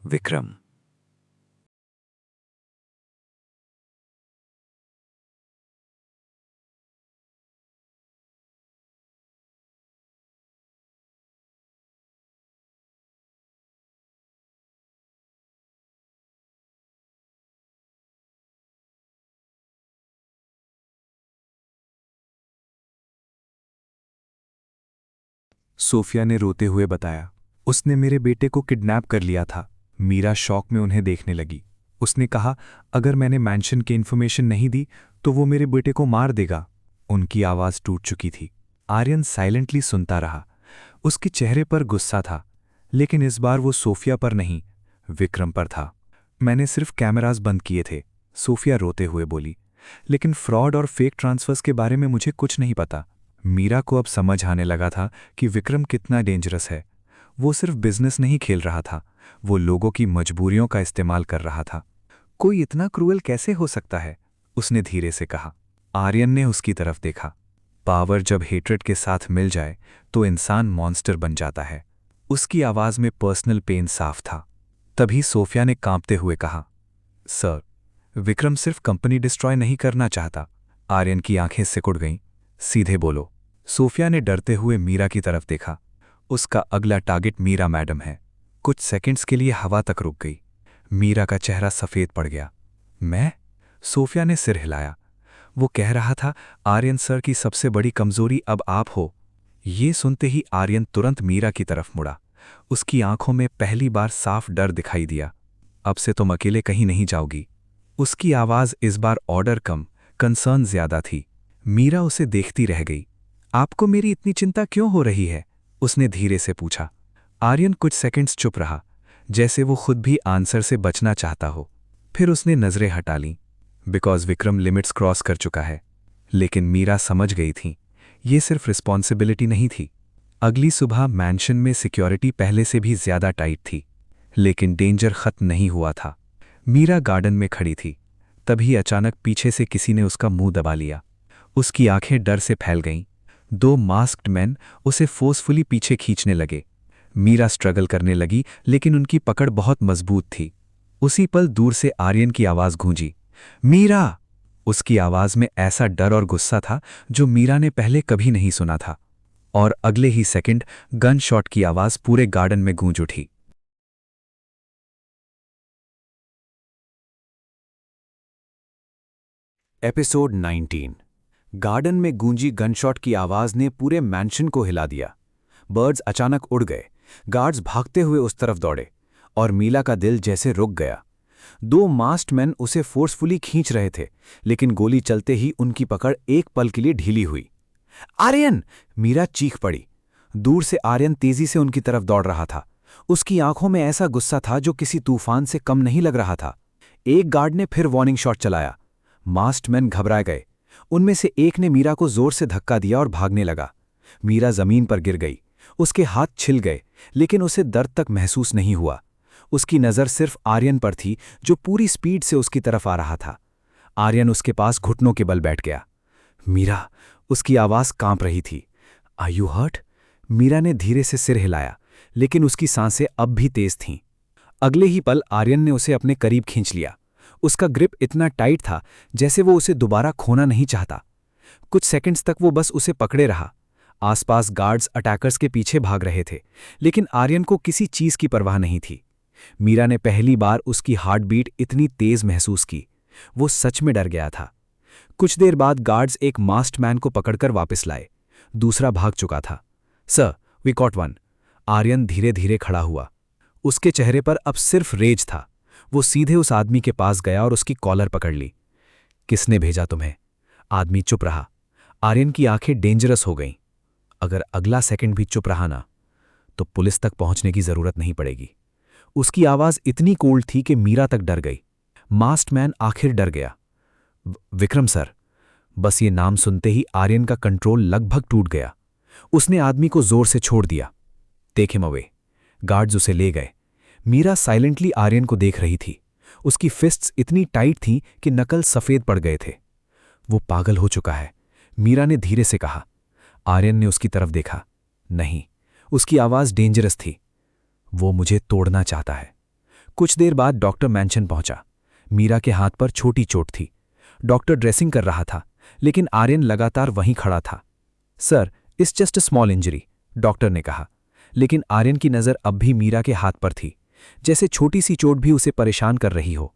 विक्रम। सोफिया ने रोते हुए बताया, उसने मेरे बेटे को किडनैप कर लिया था। मीरा शॉक में उन्हें देखने लगी। उसने कहा, अगर मैंने मैंशन की इन्फॉर्मेशन नहीं दी तो वो मेरे बेटे को मार देगा। उनकी आवाज़ टूट चुकी थी। आर्यन साइलेंटली सुनता रहा। उसके चेहरे पर गुस्सा था, लेकिन इस बार वो सोफिया पर नहीं, विक्रम पर था। मैंने सिर्फ कैमरास बंद किए थे, सोफिया रोते हुए बोली, लेकिन फ्रॉड और फेक ट्रांसफर्स के बारे में मुझे कुछ नहीं पता। मीरा को अब समझ आने लगा था कि विक्रम कितना डेंजरस है। वो सिर्फ बिजनेस नहीं खेल रहा था, वो लोगों की मजबूरियों का इस्तेमाल कर रहा था। कोई इतना क्रूअल कैसे हो सकता है? उसने धीरे से कहा। आर्यन ने उसकी तरफ देखा। पावर जब हेट्रेड के साथ मिल जाए तो इंसान मॉन्स्टर बन जाता है। उसकी आवाज में पर्सनल पेन साफ था। तभी सोफिया ने कांपते हुए कहा, सर, विक्रम सिर्फ कंपनी डिस्ट्रॉय नहीं करना चाहता। आर्यन की आंखें सिकुड़ गईं। सीधे बोलो। सोफिया ने डरते हुए मीरा की तरफ देखा। उसका अगला टारगेट मीरा मैडम है। कुछ सेकंड्स के लिए हवा तक रुक गई। मीरा का चेहरा सफेद पड़ गया। मैं? सोफिया ने सिर हिलाया। वो कह रहा था, आर्यन सर की सबसे बड़ी कमजोरी अब आप हो। ये सुनते ही आर्यन तुरंत मीरा की तरफ मुड़ा। उसकी आंखों में पहली बार साफ डर दिखाई दिया। अब से तुम अकेले कहीं नहीं जाओगी। उसकी आवाज इस बार ऑर्डर कम, कंसर्न ज्यादा थी। मीरा उसे देखती रह गई। आपको मेरी इतनी चिंता क्यों हो रही है? उसने धीरे से पूछा। आर्यन कुछ सेकंड्स चुप रहा, जैसे वो खुद भी आंसर से बचना चाहता हो। फिर उसने नजरें हटा लीं। बिकॉज विक्रम लिमिट्स क्रॉस कर चुका है। लेकिन मीरा समझ गई थी, ये सिर्फ रिस्पॉन्सिबिलिटी नहीं थी। अगली सुबह मैंशन में सिक्योरिटी पहले से भी ज्यादा टाइट थी, लेकिन डेंजर खत्म नहीं हुआ था। मीरा गार्डन में खड़ी थी, तभी अचानक पीछे से किसी ने उसका मुंह दबा लिया। उसकी आंखें डर से फैल गईं। 2 मास्क्ड मैन उसे फोर्सफुली पीछे खींचने लगे। मीरा स्ट्रगल करने लगी, लेकिन उनकी पकड़ बहुत मजबूत थी। उसी पल दूर से आर्यन की आवाज गूंजी, मीरा! उसकी आवाज में ऐसा डर और गुस्सा था जो मीरा ने पहले कभी नहीं सुना था। और अगले ही सेकंड गन शॉट की आवाज पूरे गार्डन में गूंज उठी। एपिसोड 19। गार्डन में गूंजी गनशॉट की आवाज ने पूरे मैंशन को हिला दिया। बर्ड्स अचानक उड़ गए, गार्ड्स भागते हुए उस तरफ दौड़े, और मीला का दिल जैसे रुक गया। 2 मास्क्ड मैन उसे फोर्सफुली खींच रहे थे, लेकिन गोली चलते ही उनकी पकड़ एक पल के लिए ढीली हुई। आर्यन! मीरा चीख पड़ी। दूर से आर्यन तेजी से उनकी तरफ दौड़ रहा था। उसकी आंखों में ऐसा गुस्सा था जो किसी तूफान से कम नहीं लग रहा था। एक गार्ड ने फिर वार्निंग शॉट चलाया। मास्क्ड मैन घबराए गए। उनमें से एक ने मीरा को जोर से धक्का दिया और भागने लगा। मीरा जमीन पर गिर गई। उसके हाथ छिल गए, लेकिन उसे दर्द तक महसूस नहीं हुआ। उसकी नज़र सिर्फ आर्यन पर थी, जो पूरी स्पीड से उसकी तरफ आ रहा था। आर्यन उसके पास घुटनों के बल बैठ गया। मीरा! उसकी आवाज़ कांप रही थी। Are you hurt? मीरा ने धीरे से सिर हिलाया, लेकिन उसकी सांसें अब भी तेज थीं। अगले ही पल आर्यन ने उसे अपने करीब खींच लिया। उसका ग्रिप इतना टाइट था जैसे वो उसे दोबारा खोना नहीं चाहता। कुछ सेकंड्स तक वो बस उसे पकड़े रहा। आसपास गार्ड्स अटैकर्स के पीछे भाग रहे थे, लेकिन आर्यन को किसी चीज की परवाह नहीं थी। मीरा ने पहली बार उसकी हार्ट बीट इतनी तेज महसूस की। वो सच में डर गया था। कुछ देर बाद गार्ड्स एक मास्क्ड मैन को पकड़कर वापस लाए। दूसरा भाग चुका था। Sir, we caught one. Aryan धीरे धीरे खड़ा हुआ। उसके चेहरे पर अब सिर्फ रेज था। वो सीधे उस आदमी के पास गया और उसकी कॉलर पकड़ ली। किसने भेजा तुम्हें? आदमी चुप रहा। आर्यन की आंखें डेंजरस हो गईं। अगर अगला सेकंड भी चुप रहा ना, तो पुलिस तक पहुंचने की जरूरत नहीं पड़ेगी। उसकी आवाज इतनी कोल्ड थी कि मीरा तक डर गई। मास्क्ड मैन आखिर डर गया। विक्रम सर! बस ये नाम सुनते ही आर्यन का कंट्रोल लगभग टूट गया। उसने आदमी को जोर से छोड़ दिया। Take him away. गार्ड्स उसे ले गए। मीरा साइलेंटली आर्यन को देख रही थी। उसकी फिस्ट्स इतनी टाइट थीं कि नकल सफेद पड़ गए थे। वो पागल हो चुका है, मीरा ने धीरे से कहा। आर्यन ने उसकी तरफ देखा। नहीं, उसकी आवाज डेंजरस थी। वो मुझे तोड़ना चाहता है। कुछ देर बाद डॉक्टर मैंशन पहुंचा। मीरा के हाथ पर छोटी चोट थी। डॉक्टर ड्रेसिंग कर रहा था, लेकिन आर्यन लगातार वहीं खड़ा था। Sir, it's just a small injury, doctor ने कहा। लेकिन आर्यन की नज़र अब भी मीरा के हाथ पर थी, जैसे छोटी सी चोट भी उसे परेशान कर रही हो।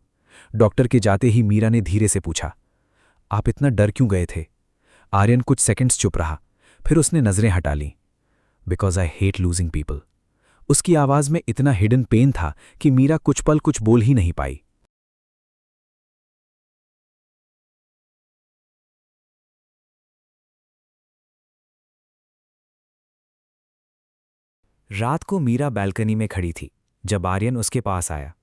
डॉक्टर के जाते ही मीरा ने धीरे से पूछा, आप इतना डर क्यों गए थे? आर्यन कुछ सेकंड्स चुप रहा, फिर उसने नजरें हटा लीं। Because I hate losing people. उसकी आवाज में इतना हिडन पेन था कि मीरा कुछ पल कुछ बोल ही नहीं पाई। रात को मीरा बालकनी में खड़ी थी जब आर्यन उसके पास आया।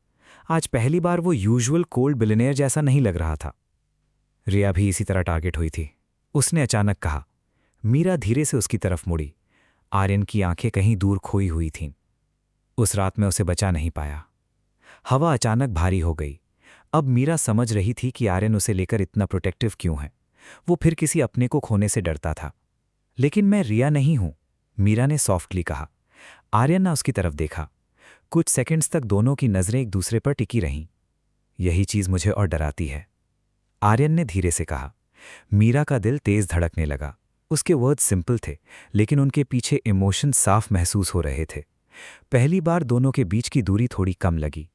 आज पहली बार वो यूजुअल कोल्ड बिलियनेयर जैसा नहीं लग रहा था। रिया भी इसी तरह टारगेट हुई थी, उसने अचानक कहा। मीरा धीरे से उसकी तरफ मुड़ी। आर्यन की आंखें कहीं दूर खोई हुई थीं। उस रात में उसे बचा नहीं पाया। हवा अचानक भारी हो गई। अब मीरा समझ रही थी कि आर्यन उसे लेकर इतना प्रोटेक्टिव क्यों है। वो फिर किसी अपने को खोने से डरता था। लेकिन मैं रिया नहीं हूं, मीरा ने सॉफ्टली कहा। आर्यन ने उसकी तरफ देखा। कुछ सेकंड्स तक दोनों की नजरें एक दूसरे पर टिकी रहीं। यही चीज मुझे और डराती है, आर्यन ने धीरे से कहा। मीरा का दिल तेज धड़कने लगा। उसके वर्ड सिंपल थे, लेकिन उनके पीछे इमोशन साफ महसूस हो रहे थे। पहली बार दोनों के बीच की दूरी थोड़ी कम लगी।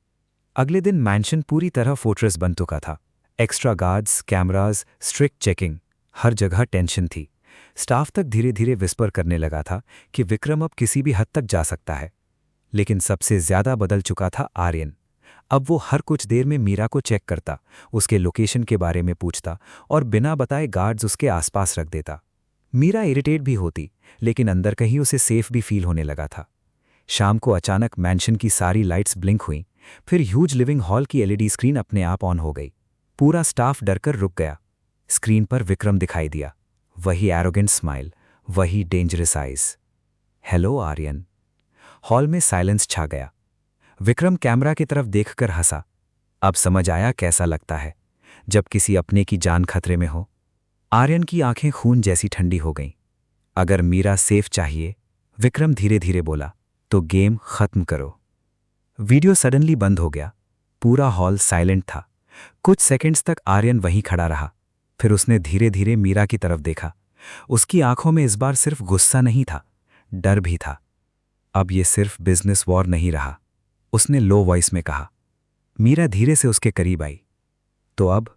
अगले दिन मैंशन पूरी तरह फोर्ट्रेस बन चुका था। Extra guards, cameras, strict checking, हर जगह टेंशन थी। स्टाफ तक धीरे धीरे विस्पर करने लगा था कि विक्रम अब किसी भी हद तक जा सकता है। लेकिन सबसे ज्यादा बदल चुका था आर्यन। अब वो हर कुछ देर में मीरा को चेक करता, उसके लोकेशन के बारे में पूछता और बिना बताए गार्ड्स उसके आसपास रख देता। मीरा इरिटेट भी होती, लेकिन अंदर कहीं उसे सेफ भी फील होने लगा था। शाम को अचानक मैंशन की सारी लाइट्स ब्लिंक हुईं, फिर ह्यूज लिविंग हॉल की एलईडी स्क्रीन अपने आप ऑन हो गई। पूरा स्टाफ डरकर रुक गया। स्क्रीन पर विक्रम दिखाई दिया, वही एरोगेंट स्माइल, वही dangerous eyes. Hello Aryan. Hall में साइलेंस छा गया। विक्रम कैमरा की तरफ देखकर हंसा। अब समझ आया कैसा लगता है जब किसी अपने की जान खतरे में हो। आर्यन की आंखें खून जैसी ठंडी हो गईं। अगर मीरा सेफ चाहिए, विक्रम धीरे धीरे बोला, तो गेम खत्म करो। वीडियो सडनली बंद हो गया। पूरा हॉल साइलेंट था। कुछ सेकंड्स तक आर्यन वहीं खड़ा रहा। फिर उसने धीरे धीरे मीरा की तरफ देखा। उसकी आंखों में इस बार सिर्फ गुस्सा नहीं था, डर भी था। अब ये सिर्फ बिजनेस वॉर नहीं रहा, उसने लो वॉइस में कहा। मीरा धीरे से उसके करीब आई। तो अब?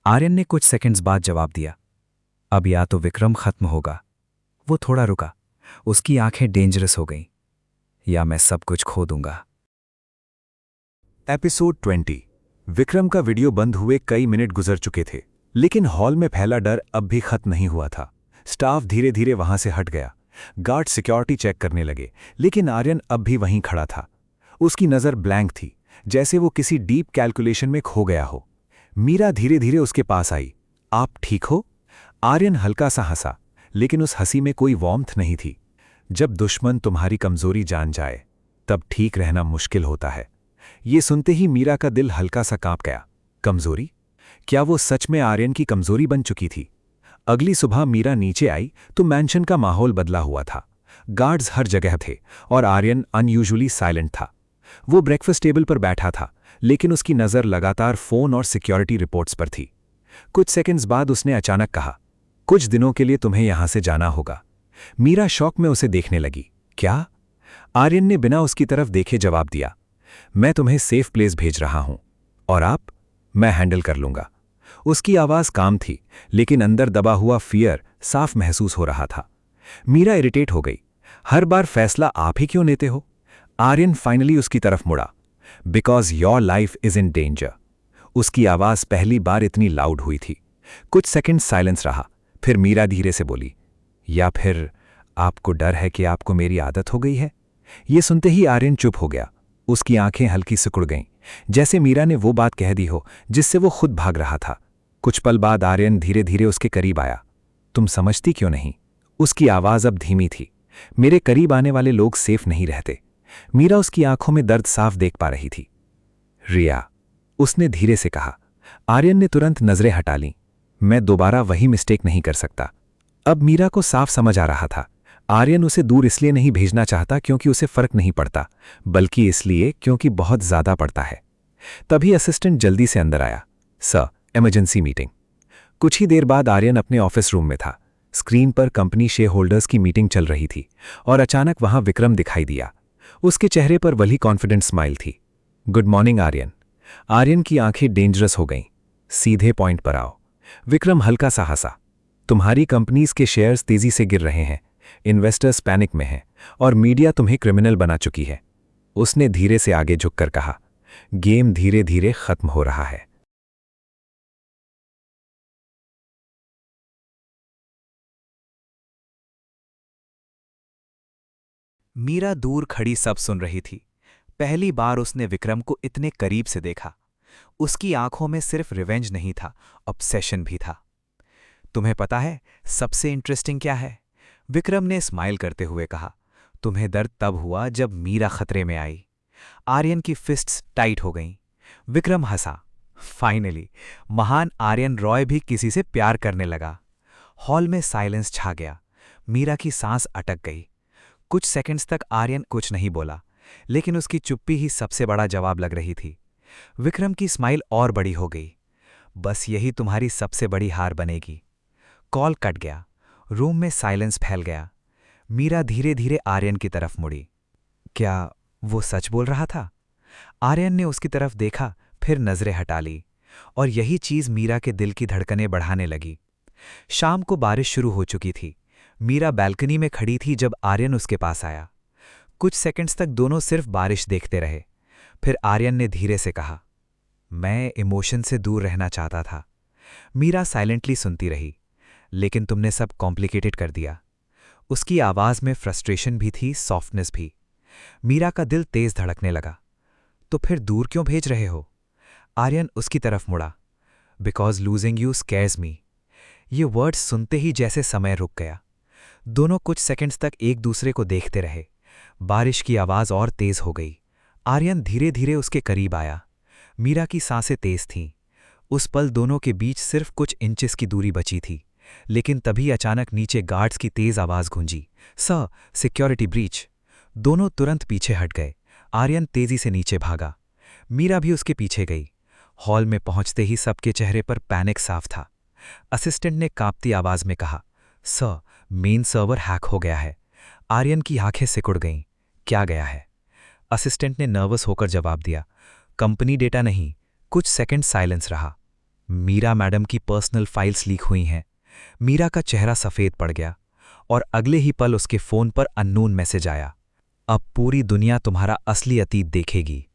आर्यन ने कुछ सेकंड्स बाद जवाब दिया। अब या तो विक्रम खत्म होगा। वो थोड़ा रुका, उसकी आंखें डेंजरस हो गईं। या मैं सब कुछ खो दूंगा। एपिसोड 20। विक्रम का वीडियो बंद हुए कई मिनट गुजर चुके थे, लेकिन हॉल में फैला डर अब भी खत्म नहीं हुआ था। स्टाफ धीरे धीरे वहां से हट गया। गार्ड सिक्योरिटी चेक करने लगे, लेकिन आर्यन अब भी वहीं खड़ा था। उसकी नज़र ब्लैंक थी, जैसे वो किसी डीप कैलकुलेशन में खो गया हो। मीरा धीरे धीरे उसके पास आई। आप ठीक हो? आर्यन हल्का सा हंसा, लेकिन उस हंसी में कोई वार्मथ नहीं थी। जब दुश्मन तुम्हारी कमजोरी जान जाए, तब ठीक रहना मुश्किल होता है। ये सुनते ही मीरा का दिल हल्का सा कांप गया। कमजोरी? क्या वो सच में आर्यन की कमजोरी बन चुकी थी? अगली सुबह मीरा नीचे आई तो मैंशन का माहौल बदला हुआ था। गार्ड्स हर जगह थे और आर्यन अनयूजुअली साइलेंट था। वो ब्रेकफास्ट टेबल पर बैठा था, लेकिन उसकी नज़र लगातार फोन और सिक्योरिटी रिपोर्ट्स पर थी। कुछ सेकंड्स बाद उसने अचानक कहा, कुछ दिनों के लिए तुम्हें यहां से जाना होगा। मीरा शॉक में उसे देखने लगी। क्या? आर्यन ने बिना उसकी तरफ देखे जवाब दिया, मैं तुम्हें सेफ प्लेस भेज रहा हूं। और आप? मैं हैंडल कर लूंगा। उसकी आवाज काम थी, लेकिन अंदर दबा हुआ फियर साफ महसूस हो रहा था। मीरा इरिटेट हो गई। हर बार फैसला आप ही क्यों लेते हो? आर्यन फाइनली उसकी तरफ मुड़ा। Because your life is in danger. उसकी आवाज पहली बार इतनी लाउड हुई थी। कुछ सेकंड साइलेंस रहा, फिर मीरा धीरे से बोली, या फिर आपको डर है कि आपको मेरी आदत हो गई है? ये सुनते ही आर्यन चुप हो गया। उसकी आंखें हल्की सिकुड़ गईं, जैसे मीरा ने वो बात कह दी हो जिससे वो खुद भाग रहा था। कुछ पल बाद आर्यन धीरे धीरे उसके करीब आया। तुम समझती क्यों नहीं? उसकी आवाज अब धीमी थी। मेरे करीब आने वाले लोग सेफ नहीं रहते। मीरा उसकी आंखों में दर्द साफ देख पा रही थी। रिया, उसने धीरे से कहा। आर्यन ने तुरंत नजरें हटा लीं। मैं दोबारा वही मिस्टेक नहीं कर सकता। अब मीरा को साफ समझ आ रहा था, आर्यन उसे दूर इसलिए नहीं भेजना चाहता क्योंकि उसे फर्क नहीं पड़ता, बल्कि इसलिए क्योंकि बहुत ज्यादा पड़ता है। तभी असिस्टेंट जल्दी से अंदर आया। Sir, emergency meeting. कुछ ही देर बाद आर्यन अपने ऑफिस रूम में था। स्क्रीन पर कंपनी शेयर होल्डर्स की मीटिंग चल रही थी और अचानक वहां विक्रम दिखाई दिया। उसके चेहरे पर वही कॉन्फिडेंट स्माइल थी। Good morning Aryan. आर्यन की आंखें डेंजरस हो गईं। सीधे पॉइंट पर आओ। विक्रम हल्का सा हंसा। तुम्हारी कंपनीज के शेयर्स तेजी से गिर रहे हैं, इन्वेस्टर्स पैनिक में हैं और मीडिया तुम्हें क्रिमिनल बना चुकी है। उसने धीरे से आगे झुककर कहा, गेम धीरे धीरे खत्म हो रहा है। मीरा दूर खड़ी सब सुन रही थी। पहली बार उसने विक्रम को इतने करीब से देखा। उसकी आंखों में सिर्फ रिवेंज नहीं था, ऑब्सेशन भी था। तुम्हें पता है सबसे इंटरेस्टिंग क्या है? विक्रम ने स्माइल करते हुए कहा। तुम्हें दर्द तब हुआ जब मीरा खतरे में आई। आर्यन की फिस्ट्स टाइट हो गईं। विक्रम हंसा। फाइनली महान आर्यन रॉय भी किसी से प्यार करने लगा। हॉल में साइलेंस छा गया। मीरा की सांस अटक गई। कुछ सेकंड्स तक आर्यन कुछ नहीं बोला, लेकिन उसकी चुप्पी ही सबसे बड़ा जवाब लग रही थी। विक्रम की स्माइल और बड़ी हो गई। बस यही तुम्हारी सबसे बड़ी हार बनेगी। कॉल कट गया। रूम में साइलेंस फैल गया। मीरा धीरे धीरे आर्यन की तरफ मुड़ी। क्या वो सच बोल रहा था? आर्यन ने उसकी तरफ देखा, फिर नजरें हटा ली। और यही चीज़ मीरा के दिल की धड़कनें बढ़ाने लगी। शाम को बारिश शुरू हो चुकी थी। मीरा बैल्कनी में खड़ी थी जब आर्यन उसके पास आया। कुछ सेकंड्स तक दोनों सिर्फ बारिश देखते रहे। फिर आर्यन ने धीरे से कहा, मैं इमोशन से दूर रहना चाहता था। मीरा साइलेंटली सुनती रही। लेकिन तुमने सब कॉम्प्लिकेटेड कर दिया। उसकी आवाज़ में फ्रस्ट्रेशन भी थी, सॉफ्टनेस भी। मीरा का दिल तेज धड़कने लगा। तो फिर दूर क्यों भेज रहे हो? आर्यन उसकी तरफ मुड़ा। बिकॉज लूजिंग यू स्कैर्स मी। ये वर्ड्स सुनते ही जैसे समय रुक गया। दोनों कुछ सेकंड्स तक एक दूसरे को देखते रहे। बारिश की आवाज़ और तेज हो गई। आर्यन धीरे धीरे उसके करीब आया। मीरा की सांसें तेज थीं। उस पल दोनों के बीच सिर्फ कुछ इंचेस की दूरी बची थी। लेकिन तभी अचानक नीचे गार्ड्स की तेज आवाज़ गूंजी, सर, सिक्योरिटी ब्रीच। दोनों तुरंत पीछे हट गए। आर्यन तेजी से नीचे भागा। मीरा भी उसके पीछे गई। हॉल में पहुंचते ही सबके चेहरे पर पैनिक साफ था। असिस्टेंट ने कांपती आवाज में कहा, सर, मेन सर्वर हैक हो गया है। आर्यन की आंखें सिकुड़ गईं। क्या गया है? असिस्टेंट ने नर्वस होकर जवाब दिया, कंपनी डेटा नहीं। कुछ सेकंड साइलेंस रहा। मीरा मैडम की पर्सनल फाइल्स लीक हुई हैं। मीरा का चेहरा सफ़ेद पड़ गया और अगले ही पल उसके फ़ोन पर अननोन मैसेज आया, अब पूरी दुनिया तुम्हारा असली अतीत देखेगी।